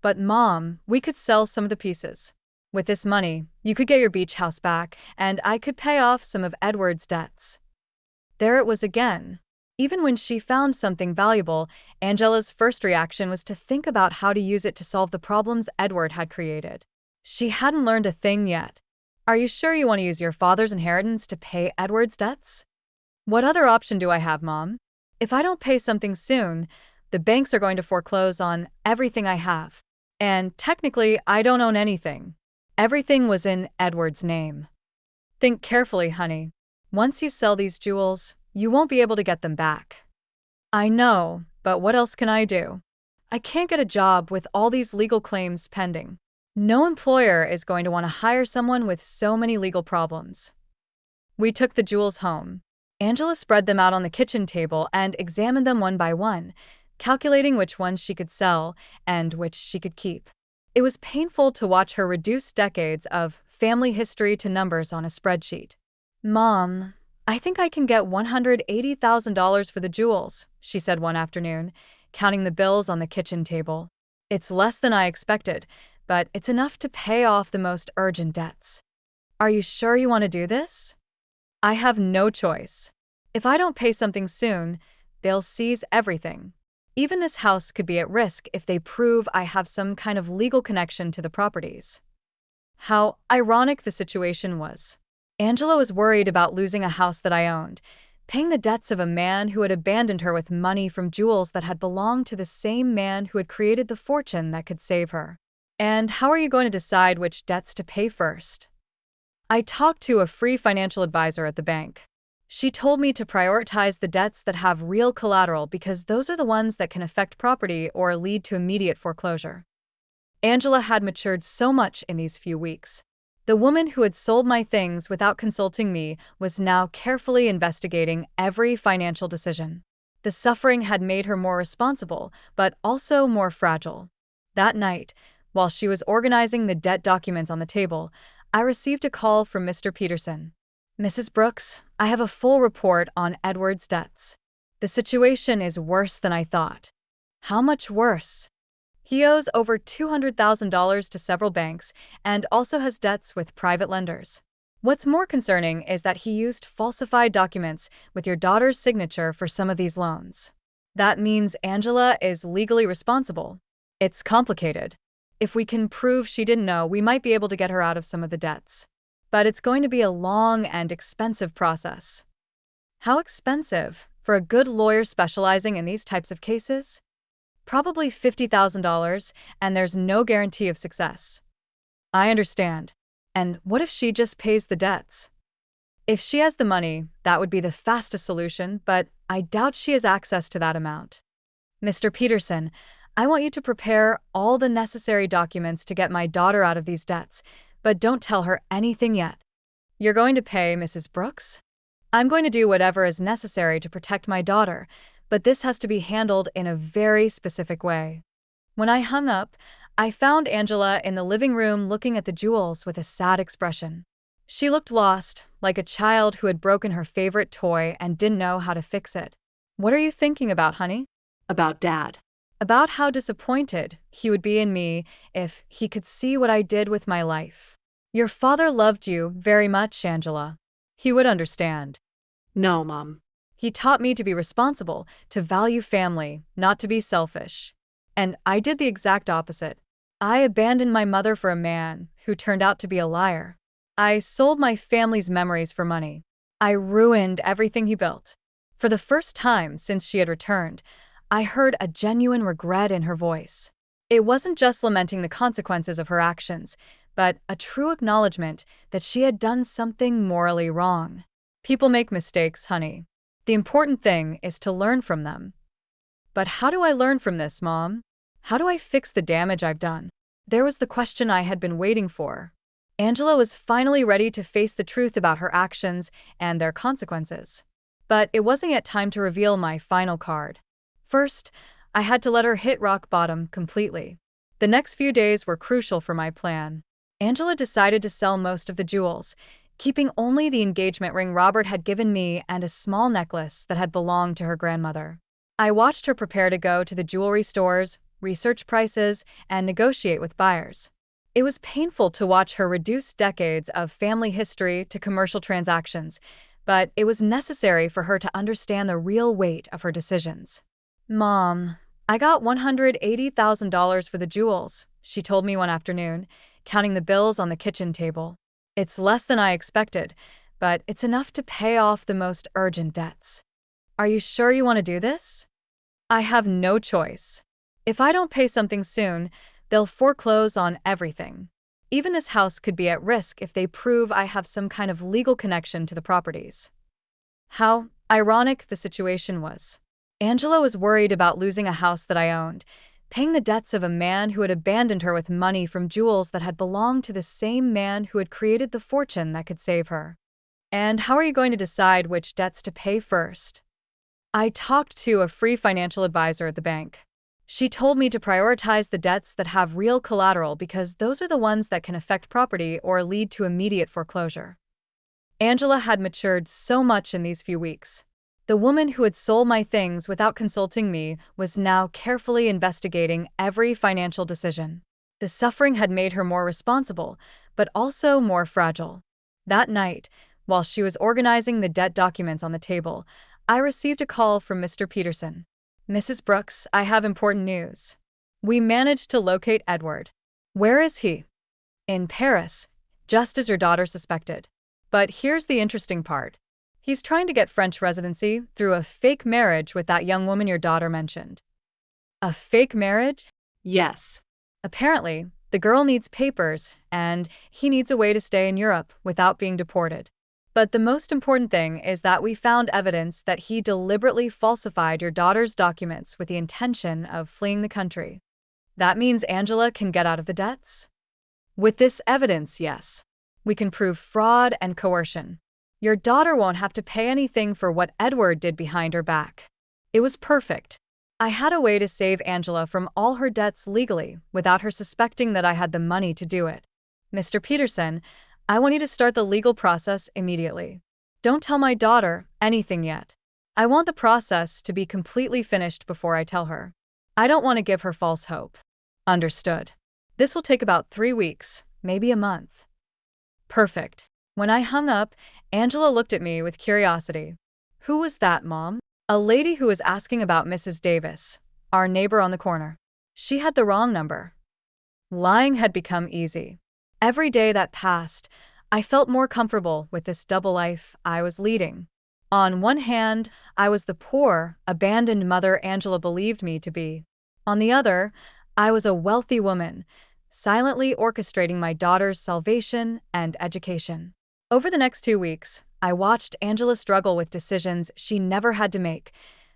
But Mom, we could sell some of the pieces. With this money, you could get your beach house back, and I could pay off some of Edward's debts. There it was again. Even when she found something valuable, Angela's first reaction was to think about how to use it to solve the problems Edward had created. She hadn't learned a thing yet. Are you sure you want to use your father's inheritance to pay Edward's debts? What other option do I have, Mom? If I don't pay something soon, the banks are going to foreclose on everything I have. And technically, I don't own anything. Everything was in Edward's name. Think carefully, honey. Once you sell these jewels, you won't be able to get them back. I know, but what else can I do? I can't get a job with all these legal claims pending. No employer is going to want to hire someone with so many legal problems. We took the jewels home. Angela spread them out on the kitchen table and examined them one by one, calculating which ones she could sell and which she could keep. It was painful to watch her reduce decades of family history to numbers on a spreadsheet. Mom, I think I can get $180,000 for the jewels, she said one afternoon, counting the bills on the kitchen table. It's less than I expected, but it's enough to pay off the most urgent debts. Are you sure you want to do this? I have no choice. If I don't pay something soon, they'll seize everything. Even this house could be at risk if they prove I have some kind of legal connection to the properties. How ironic the situation was. Angela was worried about losing a house that I owned, paying the debts of a man who had abandoned her with money from jewels that had belonged to the same man who had created the fortune that could save her. And how are you going to decide which debts to pay first? I talked to a free financial advisor at the bank. She told me to prioritize the debts that have real collateral because those are the ones that can affect property or lead to immediate foreclosure. Angela had matured so much in these few weeks. The woman who had sold my things without consulting me was now carefully investigating every financial decision. The suffering had made her more responsible, but also more fragile. That night, while she was organizing the debt documents on the table, I received a call from Mr. Peterson. "Mrs. Brooks, I have a full report on Edward's debts. The situation is worse than I thought." "How much worse?" "He owes over $200,000 to several banks and also has debts with private lenders. What's more concerning is that he used falsified documents with your daughter's signature for some of these loans. That means Angela is legally responsible. It's complicated. If we can prove she didn't know, we might be able to get her out of some of the debts. But it's going to be a long and expensive process." "How expensive for a good lawyer specializing in these types of cases?" "Probably $50,000, and there's no guarantee of success." "I understand. And what if she just pays the debts?" "If she has the money, that would be the fastest solution, but I doubt she has access to that amount." "Mr. Peterson, I want you to prepare all the necessary documents to get my daughter out of these debts, but don't tell her anything yet." "You're going to pay Mrs. Brooks?" "I'm going to do whatever is necessary to protect my daughter, but this has to be handled in a very specific way." When I hung up, I found Angela in the living room looking at the jewels with a sad expression. She looked lost, like a child who had broken her favorite toy and didn't know how to fix it. "What are you thinking about, honey?" About Dad. "About how disappointed he would be in me if he could see what I did with my life." "Your father loved you very much, Angela. He would understand." No, Mom. "He taught me to be responsible, to value family, not to be selfish. And I did the exact opposite. I abandoned my mother for a man who turned out to be a liar. I sold my family's memories for money. I ruined everything he built." For the first time since she had returned, I heard a genuine regret in her voice. It wasn't just lamenting the consequences of her actions, but a true acknowledgement that she had done something morally wrong. "People make mistakes, honey. The important thing is to learn from them." "But how do I learn from this, Mom? How do I fix the damage I've done?" There was the question I had been waiting for. Angela was finally ready to face the truth about her actions and their consequences. But it wasn't yet time to reveal my final card. First, I had to let her hit rock bottom completely. The next few days were crucial for my plan. Angela decided to sell most of the jewels, keeping only the engagement ring Robert had given me and a small necklace that had belonged to her grandmother. I watched her prepare to go to the jewelry stores, research prices, and negotiate with buyers. It was painful to watch her reduce decades of family history to commercial transactions, but it was necessary for her to understand the real weight of her decisions. "Mom, I got $180,000 for the jewels," she told me one afternoon, counting the bills on the kitchen table. "It's less than I expected, but it's enough to pay off the most urgent debts." "Are you sure you want to do this?" "I have no choice. If I don't pay something soon, they'll foreclose on everything. Even this house could be at risk if they prove I have some kind of legal connection to the properties." How ironic the situation was. Angela was worried about losing a house that I owned, paying the debts of a man who had abandoned her with money from jewels that had belonged to the same man who had created the fortune that could save her. "And how are you going to decide which debts to pay first?" I talked to a free financial advisor at the bank. She told me to prioritize the debts that have real collateral because those are the ones that can affect property or lead to immediate foreclosure. Angela had matured so much in these few weeks. The woman who had sold my things without consulting me was now carefully investigating every financial decision. The suffering had made her more responsible, but also more fragile. That night, while she was organizing the debt documents on the table, I received a call from Mr. Peterson. "Mrs. Brooks, I have important news. We managed to locate Edward." "Where is he?" "In Paris, just as your daughter suspected. But here's the interesting part. He's trying to get French residency through a fake marriage with that young woman your daughter mentioned." "A fake marriage?" Yes. "Apparently, the girl needs papers, and he needs a way to stay in Europe without being deported. But the most important thing is that we found evidence that he deliberately falsified your daughter's documents with the intention of fleeing the country." "That means Angela can get out of the debts?" "With this evidence, yes. We can prove fraud and coercion. Your daughter won't have to pay anything for what Edward did behind her back." It was perfect. I had a way to save Angela from all her debts legally without her suspecting that I had the money to do it. Mr. Peterson, I want you to start the legal process immediately. Don't tell my daughter anything yet. I want the process to be completely finished before I tell her. I don't want to give her false hope. Understood. This will take about 3 weeks, maybe a month. Perfect. When I hung up, Angela looked at me with curiosity. Who was that, Mom? A lady who was asking about Mrs. Davis, our neighbor on the corner. She had the wrong number. Lying had become easy. Every day that passed, I felt more comfortable with this double life I was leading. On one hand, I was the poor, abandoned mother Angela believed me to be. On the other, I was a wealthy woman, silently orchestrating my daughter's salvation and education. Over the next 2 weeks, I watched Angela struggle with decisions she never had to make: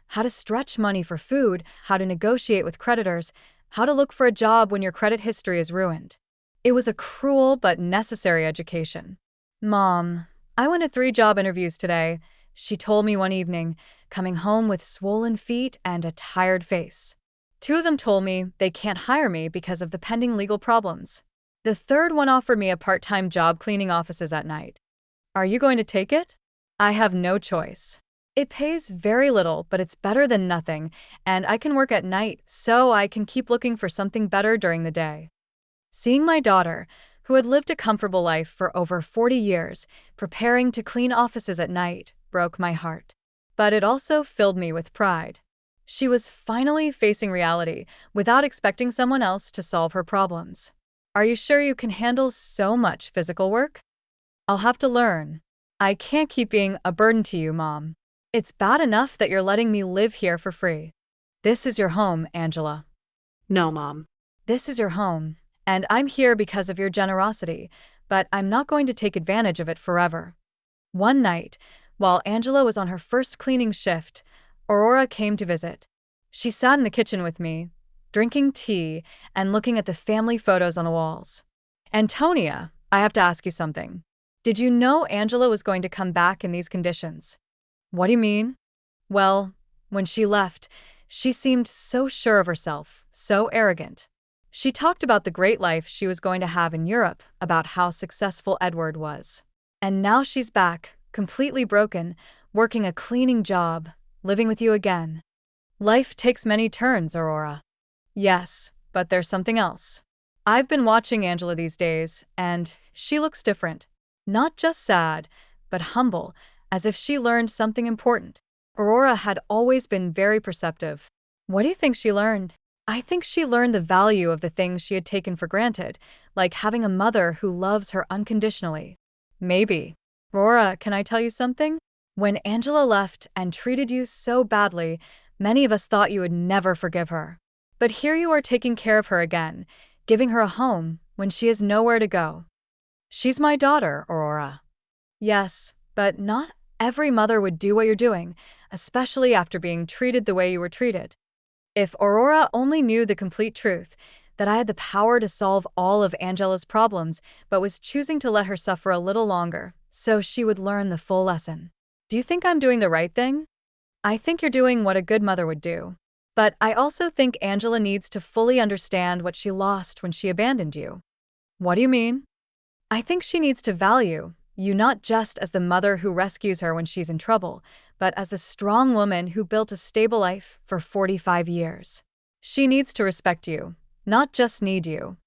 how to stretch money for food, how to negotiate with creditors, how to look for a job when your credit history is ruined. It was a cruel but necessary education. Mom, I went to 3 job interviews today, she told me one evening, coming home with swollen feet and a tired face. 2 of them told me they can't hire me because of the pending legal problems. The third one offered me a part-time job cleaning offices at night. Are you going to take it? I have no choice. It pays very little, but it's better than nothing, and I can work at night so I can keep looking for something better during the day. Seeing my daughter, who had lived a comfortable life for over 40 years, preparing to clean offices at night, broke my heart. But it also filled me with pride. She was finally facing reality without expecting someone else to solve her problems. Are you sure you can handle so much physical work? I'll have to learn. I can't keep being a burden to you, Mom. It's bad enough that you're letting me live here for free. This is your home, Angela. No, Mom. This is your home, and I'm here because of your generosity, but I'm not going to take advantage of it forever. One night, while Angela was on her first cleaning shift, Aurora came to visit. She sat in the kitchen with me, drinking tea and looking at the family photos on the walls. Antonia, I have to ask you something. Did you know Angela was going to come back in these conditions? What do you mean? Well, when she left, she seemed so sure of herself, so arrogant. She talked about the great life she was going to have in Europe, about how successful Edward was. And now she's back, completely broken, working a cleaning job, living with you again. Life takes many turns, Aurora. Yes, but there's something else. I've been watching Angela these days, and she looks different. Not just sad, but humble, as if she learned something important. Aurora had always been very perceptive. What do you think she learned? I think she learned the value of the things she had taken for granted, like having a mother who loves her unconditionally. Maybe. Aurora, can I tell you something? When Angela left and treated you so badly, many of us thought you would never forgive her. But here you are taking care of her again, giving her a home when she has nowhere to go. She's my daughter, Aurora. Yes, but not every mother would do what you're doing, especially after being treated the way you were treated. If Aurora only knew the complete truth, that I had the power to solve all of Angela's problems, but was choosing to let her suffer a little longer, so she would learn the full lesson. Do you think I'm doing the right thing? I think you're doing what a good mother would do. But I also think Angela needs to fully understand what she lost when she abandoned you. What do you mean? I think she needs to value you not just as the mother who rescues her when she's in trouble, but as the strong woman who built a stable life for 45 years. She needs to respect you, not just need you.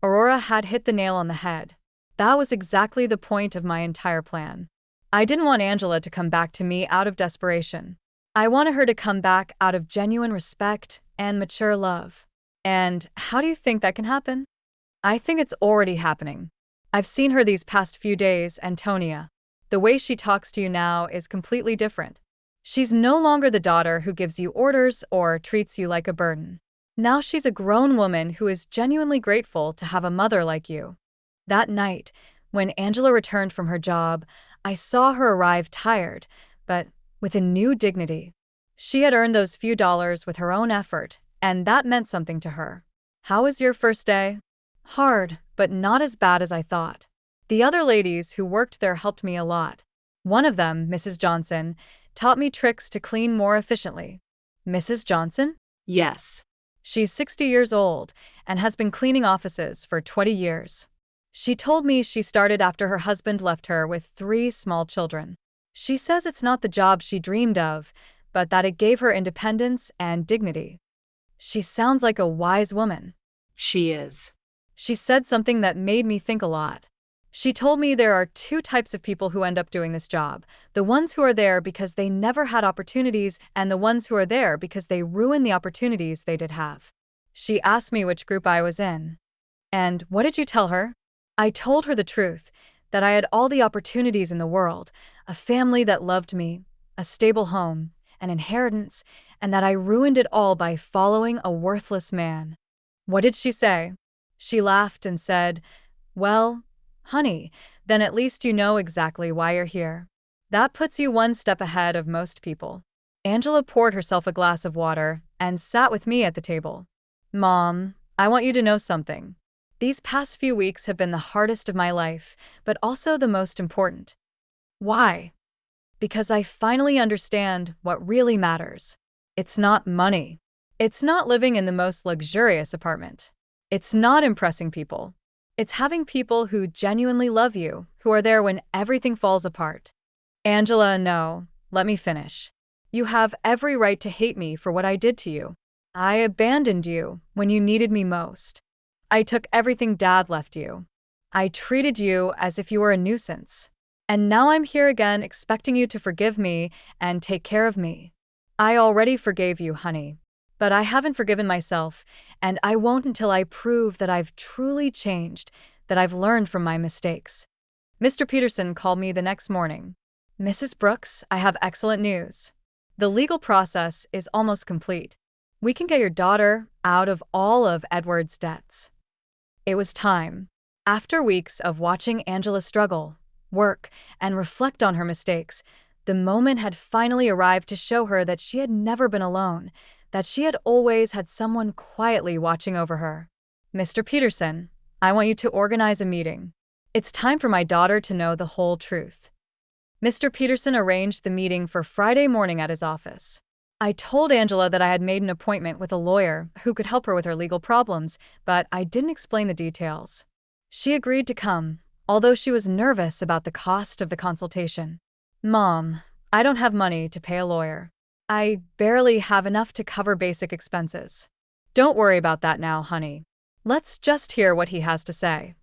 Aurora had hit the nail on the head. That was exactly the point of my entire plan. I didn't want Angela to come back to me out of desperation. I wanted her to come back out of genuine respect and mature love. And how do you think that can happen? I think it's already happening. I've seen her these past few days, Antonia. The way she talks to you now is completely different. She's no longer the daughter who gives you orders or treats you like a burden. Now she's a grown woman who is genuinely grateful to have a mother like you. That night, when Angela returned from her job, I saw her arrive tired, but with a new dignity. She had earned those few dollars with her own effort, and that meant something to her. How was your first day? Hard, but not as bad as I thought. The other ladies who worked there helped me a lot. One of them, Mrs. Johnson, taught me tricks to clean more efficiently. Mrs. Johnson? Yes. She's 60 years old and has been cleaning offices for 20 years. She told me she started after her husband left her with 3 small children. She says it's not the job she dreamed of, but that it gave her independence and dignity. She sounds like a wise woman. She is. She said something that made me think a lot. She told me there are 2 types of people who end up doing this job: the ones who are there because they never had opportunities, and the ones who are there because they ruin the opportunities they did have. She asked me which group I was in. And what did you tell her? I told her the truth, that I had all the opportunities in the world, a family that loved me, a stable home, an inheritance, and that I ruined it all by following a worthless man. What did she say? She laughed and said, "Well, honey, then at least you know exactly why you're here. That puts you one step ahead of most people." Angela poured herself a glass of water and sat with me at the table. "Mom, I want you to know something. These past few weeks have been the hardest of my life, but also the most important." "Why?" "Because I finally understand what really matters. It's not money. It's not living in the most luxurious apartment. It's not impressing people. It's having people who genuinely love you, who are there when everything falls apart." "Angela, no, let me finish. You have every right to hate me for what I did to you. I abandoned you when you needed me most. I took everything Dad left you. I treated you as if you were a nuisance. And now I'm here again expecting you to forgive me and take care of me. I already forgave you, honey. But I haven't forgiven myself, and I won't until I prove that I've truly changed, that I've learned from my mistakes." Mr. Peterson called me the next morning. "Mrs. Brooks, I have excellent news. The legal process is almost complete. We can get your daughter out of all of Edward's debts." It was time. After weeks of watching Angela struggle, work, and reflect on her mistakes, the moment had finally arrived to show her that she had never been alone, that she had always had someone quietly watching over her. "Mr. Peterson, I want you to organize a meeting. It's time for my daughter to know the whole truth." Mr. Peterson arranged the meeting for Friday morning at his office. I told Angela that I had made an appointment with a lawyer who could help her with her legal problems, but I didn't explain the details. She agreed to come, although she was nervous about the cost of the consultation. "Mom, I don't have money to pay a lawyer. I barely have enough to cover basic expenses." "Don't worry about that now, honey. Let's just hear what he has to say."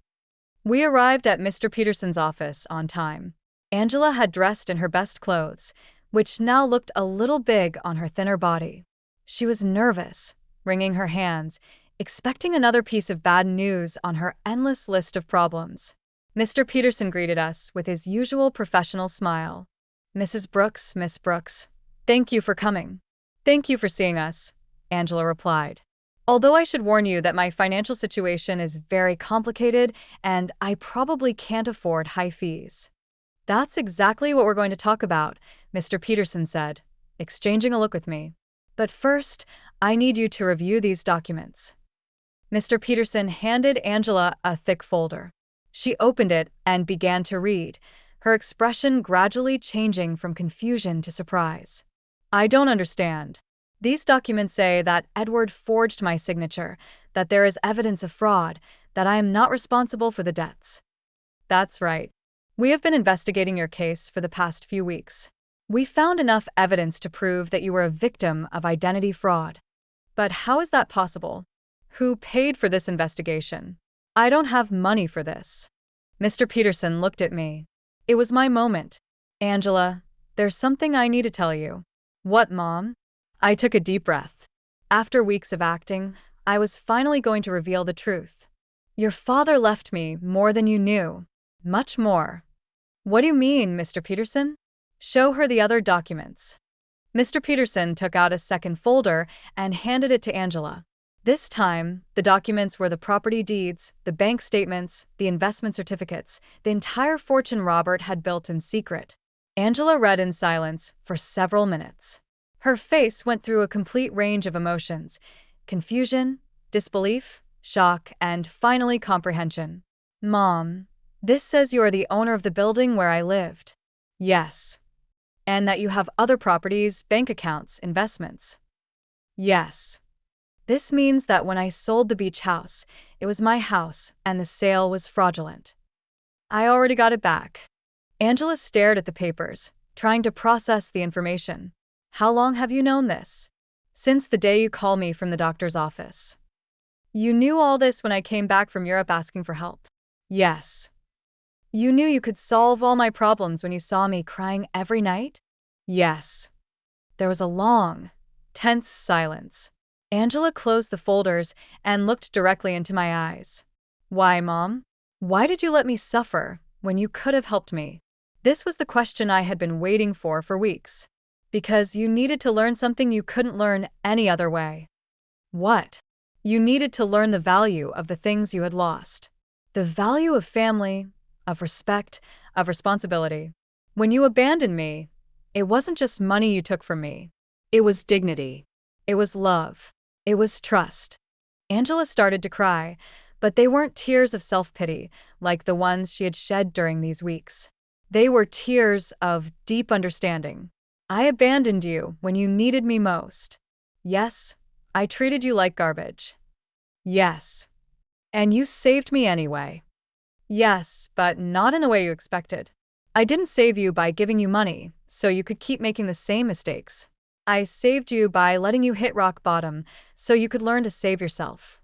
We arrived at Mr. Peterson's office on time. Angela had dressed in her best clothes, which now looked a little big on her thinner body. She was nervous, wringing her hands, expecting another piece of bad news on her endless list of problems. Mr. Peterson greeted us with his usual professional smile. "Mrs. Brooks, Miss Brooks, thank you for coming." "Thank you for seeing us," Angela replied. "Although I should warn you that my financial situation is very complicated and I probably can't afford high fees." "That's exactly what we're going to talk about," Mr. Peterson said, exchanging a look with me. "But first, I need you to review these documents." Mr. Peterson handed Angela a thick folder. She opened it and began to read, her expression gradually changing from confusion to surprise. "I don't understand. These documents say that Edward forged my signature, that there is evidence of fraud, that I am not responsible for the debts." "That's right. We have been investigating your case for the past few weeks. We found enough evidence to prove that you were a victim of identity fraud." "But how is that possible? Who paid for this investigation? I don't have money for this." Mr. Peterson looked at me. It was my moment. "Angela, there's something I need to tell you." "What, Mom?" I took a deep breath. After weeks of acting, I was finally going to reveal the truth. "Your father left me more than you knew. Much more." "What do you mean, Mr. Peterson?" "Show her the other documents." Mr. Peterson took out a second folder and handed it to Angela. This time, the documents were the property deeds, the bank statements, the investment certificates, the entire fortune Robert had built in secret. Angela read in silence for several minutes. Her face went through a complete range of emotions: confusion, disbelief, shock, and finally comprehension. "Mom, this says you are the owner of the building where I lived." "Yes." "And that you have other properties, bank accounts, investments." Yes. This means that when I sold the beach house, it was my house and the sale was fraudulent. I already got it back. Angela stared at the papers, trying to process the information. How long have you known this? Since the day you called me from the doctor's office. You knew all this when I came back from Europe asking for help. Yes. You knew you could solve all my problems when you saw me crying every night? Yes. There was a long, tense silence. Angela closed the folders and looked directly into my eyes. Why, Mom? Why did you let me suffer when you could have helped me? This was the question I had been waiting for weeks. Because you needed to learn something you couldn't learn any other way. What? You needed to learn the value of the things you had lost. The value of family, of respect, of responsibility. When you abandoned me, it wasn't just money you took from me. It was dignity. It was love. It was trust. Angela started to cry, but they weren't tears of self-pity like the ones she had shed during these weeks. They were tears of deep understanding. I abandoned you when you needed me most. Yes, I treated you like garbage. Yes. And you saved me anyway. Yes, but not in the way you expected. I didn't save you by giving you money, so you could keep making the same mistakes. I saved you by letting you hit rock bottom, so you could learn to save yourself.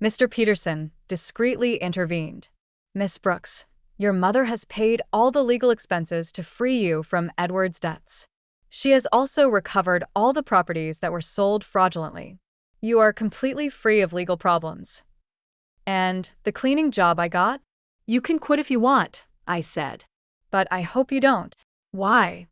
Mr. Peterson discreetly intervened. Miss Brooks, your mother has paid all the legal expenses to free you from Edward's debts. She has also recovered all the properties that were sold fraudulently. You are completely free of legal problems. And the cleaning job I got? You can quit if you want, I said. But I hope you don't. Why?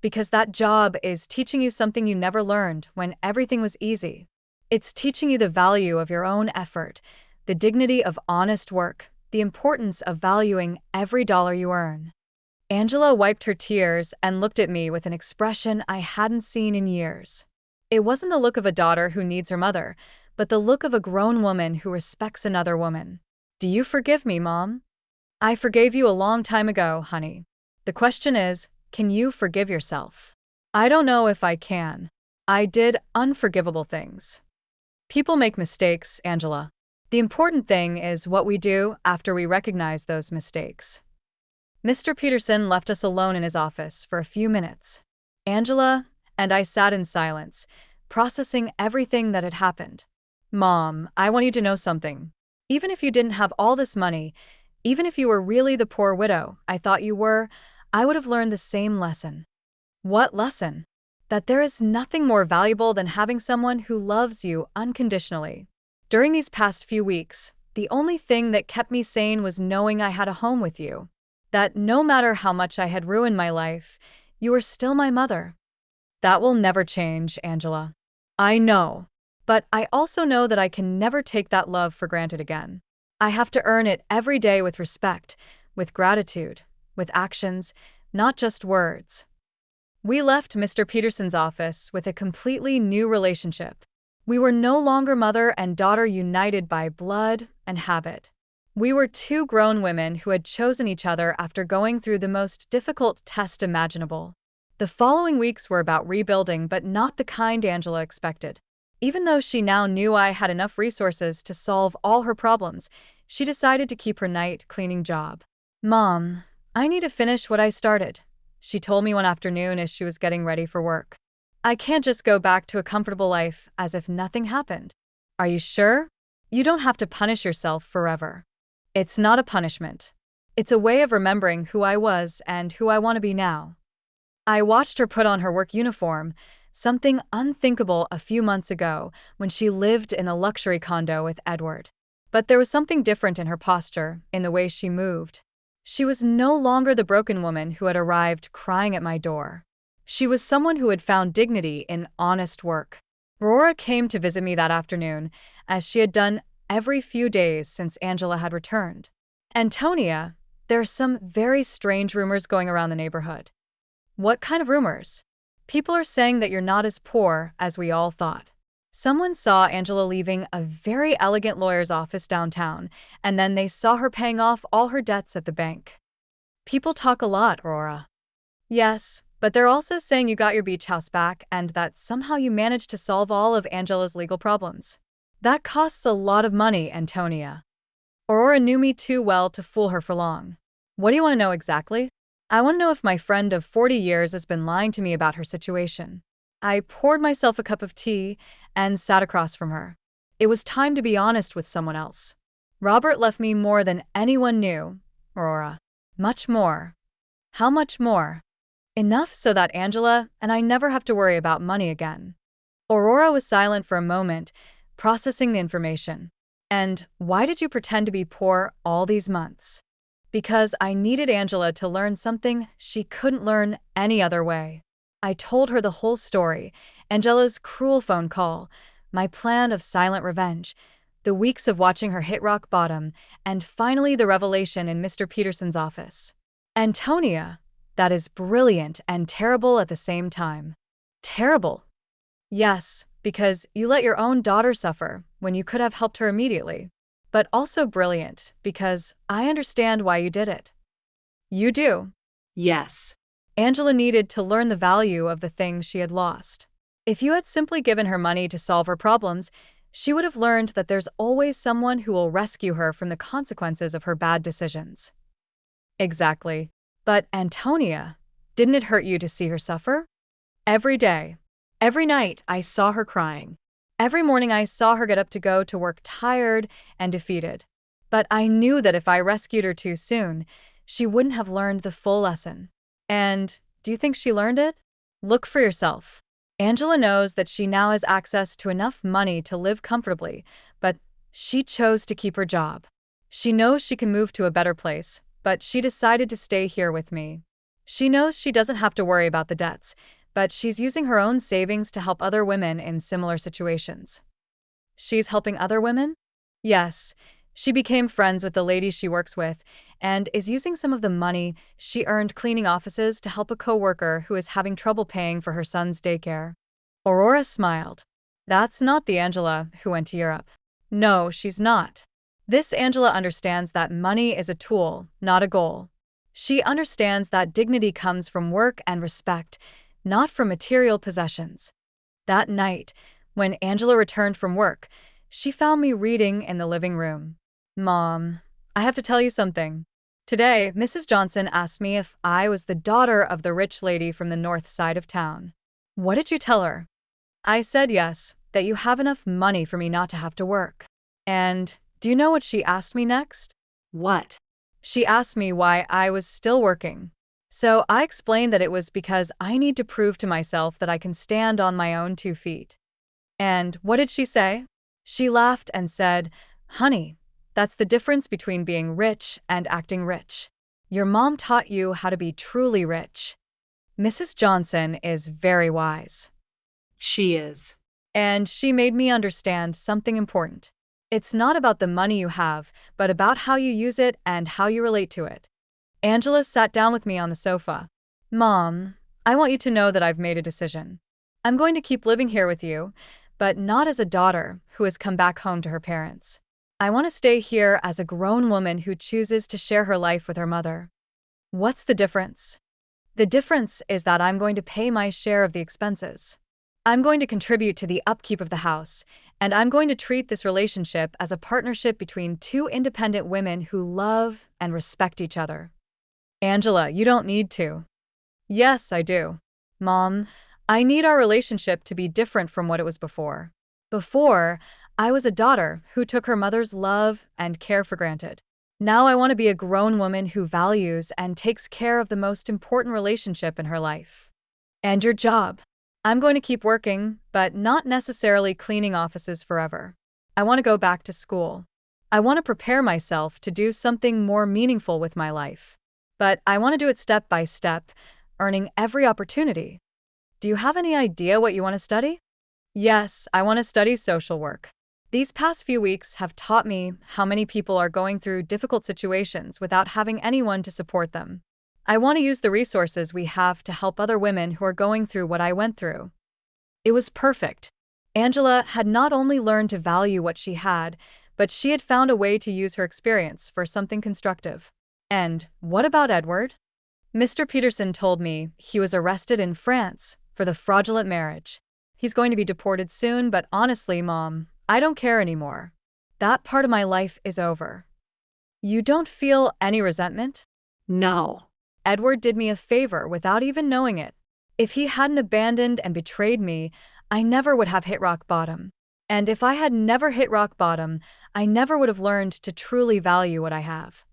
Because that job is teaching you something you never learned when everything was easy. It's teaching you the value of your own effort, the dignity of honest work, the importance of valuing every dollar you earn. Angela wiped her tears and looked at me with an expression I hadn't seen in years. It wasn't the look of a daughter who needs her mother, but the look of a grown woman who respects another woman. Do you forgive me, Mom? I forgave you a long time ago, honey. The question is, can you forgive yourself? I don't know if I can. I did unforgivable things. People make mistakes, Angela. The important thing is what we do after we recognize those mistakes. Mr. Peterson left us alone in his office for a few minutes. Angela and I sat in silence, processing everything that had happened. Mom, I want you to know something. Even if you didn't have all this money, even if you were really the poor widow I thought you were, I would have learned the same lesson. What lesson? That there is nothing more valuable than having someone who loves you unconditionally. During these past few weeks, the only thing that kept me sane was knowing I had a home with you. That no matter how much I had ruined my life, you were still my mother. That will never change, Angela. I know. But I also know that I can never take that love for granted again. I have to earn it every day with respect, with gratitude, with actions, not just words. We left Mr. Peterson's office with a completely new relationship. We were no longer mother and daughter united by blood and habit. We were two grown women who had chosen each other after going through the most difficult test imaginable. The following weeks were about rebuilding, but not the kind Angela expected. Even though she now knew I had enough resources to solve all her problems, she decided to keep her night cleaning job. Mom, I need to finish what I started, she told me one afternoon as she was getting ready for work. I can't just go back to a comfortable life as if nothing happened. Are you sure? You don't have to punish yourself forever. It's not a punishment. It's a way of remembering who I was and who I want to be now. I watched her put on her work uniform, something unthinkable a few months ago when she lived in a luxury condo with Edward. But there was something different in her posture, in the way she moved. She was no longer the broken woman who had arrived crying at my door. She was someone who had found dignity in honest work. Aurora came to visit me that afternoon, as she had done every few days since Angela had returned. Antonia, there are some very strange rumors going around the neighborhood. What kind of rumors? People are saying that you're not as poor as we all thought. Someone saw Angela leaving a very elegant lawyer's office downtown, and then they saw her paying off all her debts at the bank. People talk a lot, Aurora. Yes, But they're also saying you got your beach house back and that somehow you managed to solve all of Angela's legal problems. That costs a lot of money, Antonia. Aurora knew me too well to fool her for long. What do you want to know exactly? I want to know if my friend of 40 years has been lying to me about her situation. I poured myself a cup of tea and sat across from her. It was time to be honest with someone else. Robert left me more than anyone knew, Aurora. Much more. How much more? Enough so that Angela and I never have to worry about money again. Aurora was silent for a moment, processing the information. And why did you pretend to be poor all these months? Because I needed Angela to learn something she couldn't learn any other way. I told her the whole story, Angela's cruel phone call, my plan of silent revenge, the weeks of watching her hit rock bottom, and finally the revelation in Mr. Peterson's office. Antonia, that is brilliant and terrible at the same time. Terrible. Yes, because you let your own daughter suffer when you could have helped her immediately. But also brilliant, because I understand why you did it. You do. Yes. Angela needed to learn the value of the things she had lost. If you had simply given her money to solve her problems, she would have learned that there's always someone who will rescue her from the consequences of her bad decisions. Exactly. But Antonia, didn't it hurt you to see her suffer? Every day. Every night I saw her crying. Every morning I saw her get up to go to work tired and defeated. But I knew that if I rescued her too soon, she wouldn't have learned the full lesson. And do you think she learned it? Look for yourself. Angela knows that she now has access to enough money to live comfortably, but she chose to keep her job. She knows she can move to a better place, but she decided to stay here with me. She knows she doesn't have to worry about the debts, but she's using her own savings to help other women in similar situations. She's helping other women? Yes. She became friends with the lady she works with and is using some of the money she earned cleaning offices to help a coworker who is having trouble paying for her son's daycare. Aurora smiled. That's not the Angela who went to Europe. No, she's not. This Angela understands that money is a tool, not a goal. She understands that dignity comes from work and respect, not from material possessions. That night, when Angela returned from work, she found me reading in the living room. Mom, I have to tell you something. Today, Mrs. Johnson asked me if I was the daughter of the rich lady from the north side of town. What did you tell her? I said yes, that you have enough money for me not to have to work. And do you know what she asked me next? What? She asked me why I was still working. So I explained that it was because I need to prove to myself that I can stand on my own 2 feet. And what did she say? She laughed and said, "Honey, that's the difference between being rich and acting rich. Your mom taught you how to be truly rich." Mrs. Johnson is very wise. She is. And she made me understand something important. It's not about the money you have, but about how you use it and how you relate to it. Angela sat down with me on the sofa. Mom, I want you to know that I've made a decision. I'm going to keep living here with you, but not as a daughter who has come back home to her parents. I want to stay here as a grown woman who chooses to share her life with her mother. What's the difference? The difference is that I'm going to pay my share of the expenses. I'm going to contribute to the upkeep of the house, and I'm going to treat this relationship as a partnership between 2 independent women who love and respect each other. Angela, you don't need to. Yes, I do. Mom, I need our relationship to be different from what it was before. Before, I was a daughter who took her mother's love and care for granted. Now I want to be a grown woman who values and takes care of the most important relationship in her life. And your job. I'm going to keep working, but not necessarily cleaning offices forever. I want to go back to school. I want to prepare myself to do something more meaningful with my life. But I want to do it step by step, earning every opportunity. Do you have any idea what you want to study? Yes, I want to study social work. These past few weeks have taught me how many people are going through difficult situations without having anyone to support them. I want to use the resources we have to help other women who are going through what I went through. It was perfect. Angela had not only learned to value what she had, but she had found a way to use her experience for something constructive. And what about Edward? Mr. Peterson told me he was arrested in France for the fraudulent marriage. He's going to be deported soon, but honestly, Mom, I don't care anymore. That part of my life is over. You don't feel any resentment? No. Edward did me a favor without even knowing it. If he hadn't abandoned and betrayed me, I never would have hit rock bottom. And if I had never hit rock bottom, I never would have learned to truly value what I have.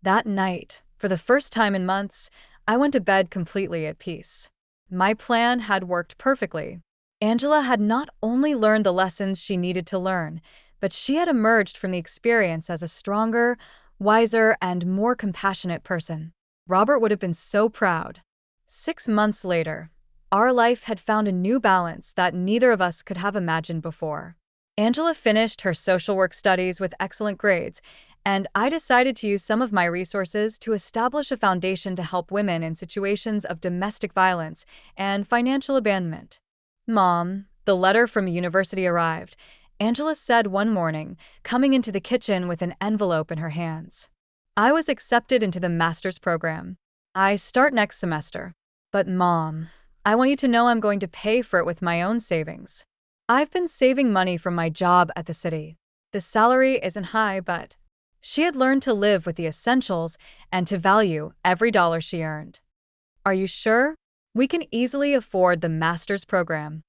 That night, for the first time in months, I went to bed completely at peace. My plan had worked perfectly. Angela had not only learned the lessons she needed to learn, but she had emerged from the experience as a stronger, wiser, and more compassionate person. Robert would have been so proud. 6 months later, our life had found a new balance that neither of us could have imagined before. Angela finished her social work studies with excellent grades, and I decided to use some of my resources to establish a foundation to help women in situations of domestic violence and financial abandonment. Mom, the letter from university arrived, Angela said one morning, coming into the kitchen with an envelope in her hands. I was accepted into the master's program. I start next semester. But Mom, I want you to know I'm going to pay for it with my own savings. I've been saving money from my job at the city. The salary isn't high, but she had learned to live with the essentials and to value every dollar she earned. Are you sure? We can easily afford the master's program.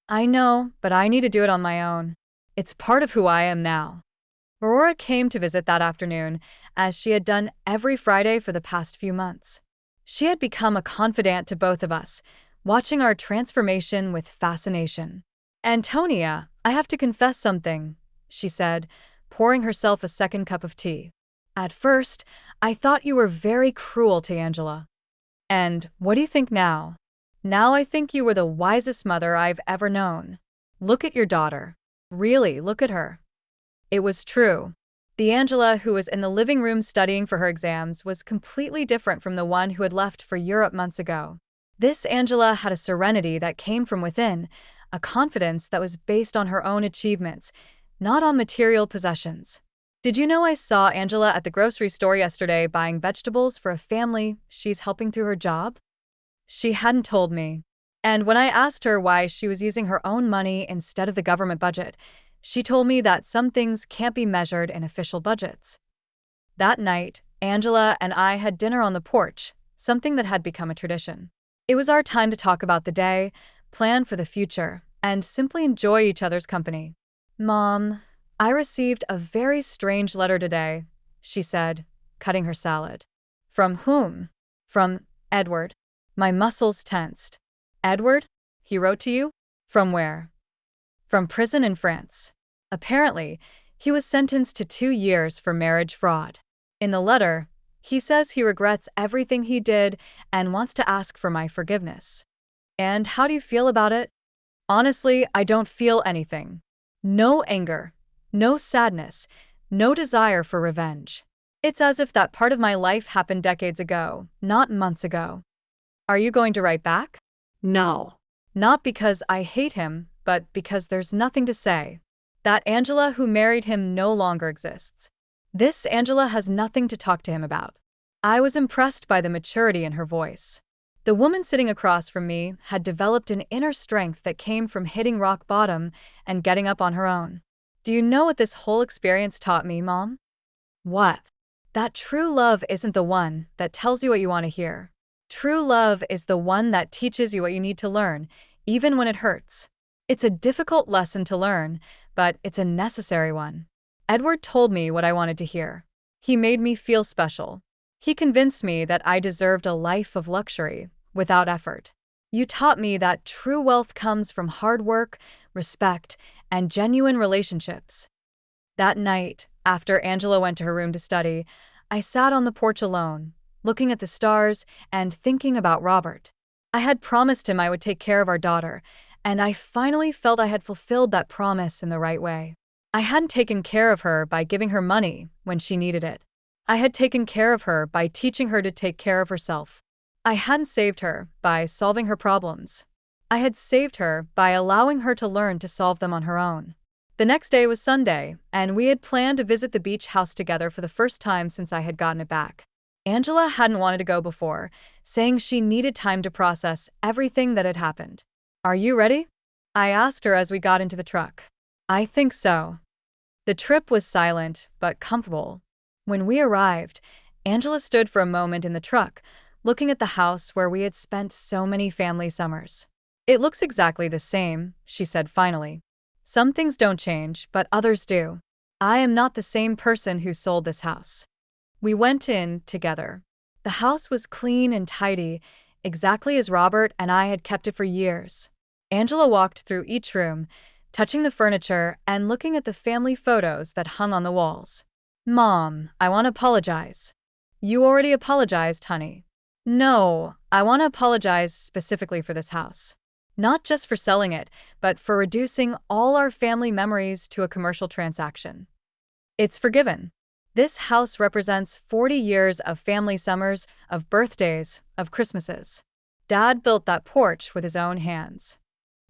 I know, but I need to do it on my own. It's part of who I am now. Aurora came to visit that afternoon, as she had done every Friday for the past few months. She had become a confidant to both of us, watching our transformation with fascination. Antonia, I have to confess something, she said, pouring herself a second cup of tea. At first, I thought you were very cruel to Angela. And what do you think now? Now I think you were the wisest mother I've ever known. Look at your daughter. Really, look at her. It was true. The Angela who was in the living room studying for her exams was completely different from the one who had left for Europe months ago. This Angela had a serenity that came from within, a confidence that was based on her own achievements, not on material possessions. Did you know I saw Angela at the grocery store yesterday buying vegetables for a family she's helping through her job? She hadn't told me. And when I asked her why she was using her own money instead of the government budget, she told me that some things can't be measured in official budgets. That night, Angela and I had dinner on the porch, something that had become a tradition. It was our time to talk about the day, plan for the future, and simply enjoy each other's company. Mom, I received a very strange letter today, she said, cutting her salad. From whom? From Edward. My muscles tensed. Edward? He wrote to you? From where? From prison in France. Apparently, he was sentenced to 2 years for marriage fraud. In the letter, he says he regrets everything he did and wants to ask for my forgiveness. And how do you feel about it? Honestly, I don't feel anything. No anger, no sadness, no desire for revenge. It's as if that part of my life happened decades ago, not months ago. Are you going to write back? No. Not because I hate him, but because there's nothing to say. That Angela who married him no longer exists. This Angela has nothing to talk to him about. I was impressed by the maturity in her voice. The woman sitting across from me had developed an inner strength that came from hitting rock bottom and getting up on her own. Do you know what this whole experience taught me, Mom? What? That true love isn't the one that tells you what you want to hear. True love is the one that teaches you what you need to learn, even when it hurts. It's a difficult lesson to learn, but it's a necessary one. Edward told me what I wanted to hear. He made me feel special. He convinced me that I deserved a life of luxury, without effort. You taught me that true wealth comes from hard work, respect, and genuine relationships. That night, after Angela went to her room to study, I sat on the porch alone, looking at the stars and thinking about Robert. I had promised him I would take care of our daughter, and I finally felt I had fulfilled that promise in the right way. I hadn't taken care of her by giving her money when she needed it. I had taken care of her by teaching her to take care of herself. I hadn't saved her by solving her problems. I had saved her by allowing her to learn to solve them on her own. The next day was Sunday, and we had planned to visit the beach house together for the first time since I had gotten it back. Angela hadn't wanted to go before, saying she needed time to process everything that had happened. Are you ready? I asked her as we got into the truck. I think so. The trip was silent, but comfortable. When we arrived, Angela stood for a moment in the truck, looking at the house where we had spent so many family summers. It looks exactly the same, she said finally. Some things don't change, but others do. I am not the same person who sold this house. We went in together. The house was clean and tidy, exactly as Robert and I had kept it for years. Angela walked through each room, touching the furniture and looking at the family photos that hung on the walls. Mom, I want to apologize. You already apologized, honey. No, I want to apologize specifically for this house. Not just for selling it, but for reducing all our family memories to a commercial transaction. It's forgiven. This house represents 40 years of family summers, of birthdays, of Christmases. Dad built that porch with his own hands.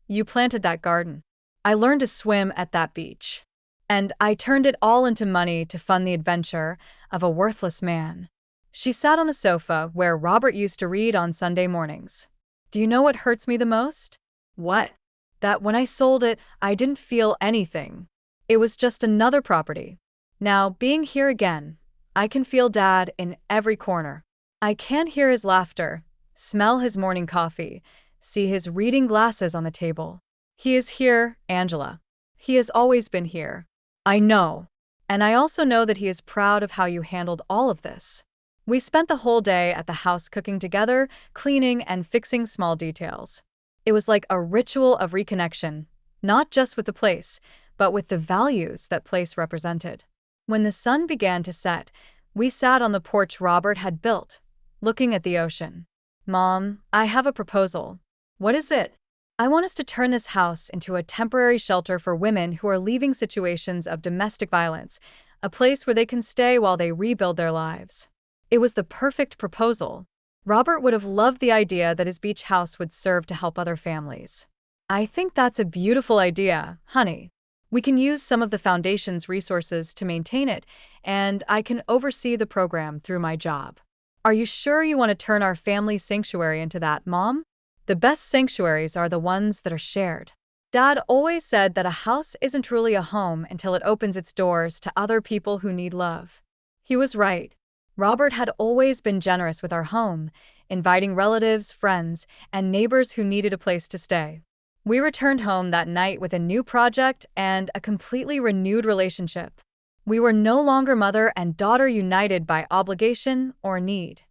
You planted that garden. I learned to swim at that beach. And I turned it all into money to fund the adventure of a worthless man. She sat on the sofa where Robert used to read on Sunday mornings. Do you know what hurts me the most? What? That when I sold it, I didn't feel anything. It was just another property. Now, being here again, I can feel Dad in every corner. I can hear his laughter, smell his morning coffee, see his reading glasses on the table. He is here, Angela. He has always been here. I know. And I also know that he is proud of how you handled all of this. We spent the whole day at the house cooking together, cleaning and fixing small details. It was like a ritual of reconnection, not just with the place, but with the values that place represented. When the sun began to set, we sat on the porch Robert had built, looking at the ocean. Mom, I have a proposal. What is it? I want us to turn this house into a temporary shelter for women who are leaving situations of domestic violence, a place where they can stay while they rebuild their lives. It was the perfect proposal. Robert would have loved the idea that his beach house would serve to help other families. I think that's a beautiful idea, honey. We can use some of the foundation's resources to maintain it, and I can oversee the program through my job. Are you sure you want to turn our family sanctuary into that, Mom? The best sanctuaries are the ones that are shared. Dad always said that a house isn't truly a home until it opens its doors to other people who need love. He was right. Robert had always been generous with our home, inviting relatives, friends, and neighbors who needed a place to stay. We returned home that night with a new project and a completely renewed relationship. We were no longer mother and daughter united by obligation or need.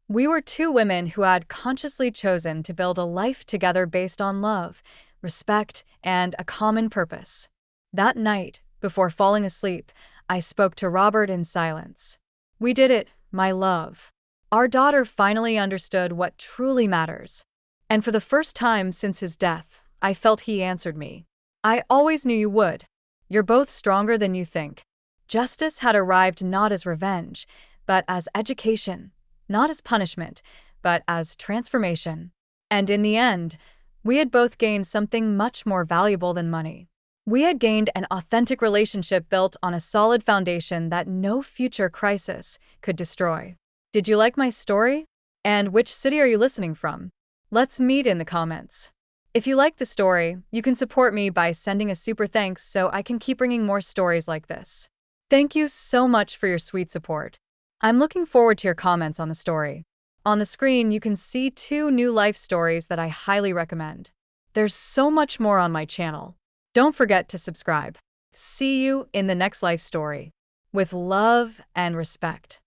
We were two women who had consciously chosen to build a life together based on love, respect, and a common purpose. That night, before falling asleep, I spoke to Robert in silence. We did it, my love. Our daughter finally understood what truly matters. And for the first time since his death, I felt he answered me. I always knew you would. You're both stronger than you think. Justice had arrived not as revenge, but as education, not as punishment, but as transformation. And in the end, we had both gained something much more valuable than money. We had gained an authentic relationship built on a solid foundation that no future crisis could destroy. Did you like my story? And which city are you listening from? Let's meet in the comments. If you like the story, you can support me by sending a super thanks so I can keep bringing more stories like this. Thank you so much for your sweet support. I'm looking forward to your comments on the story. On the screen, you can see 2 new life stories that I highly recommend. There's so much more on my channel. Don't forget to subscribe. See you in the next life story. With love and respect.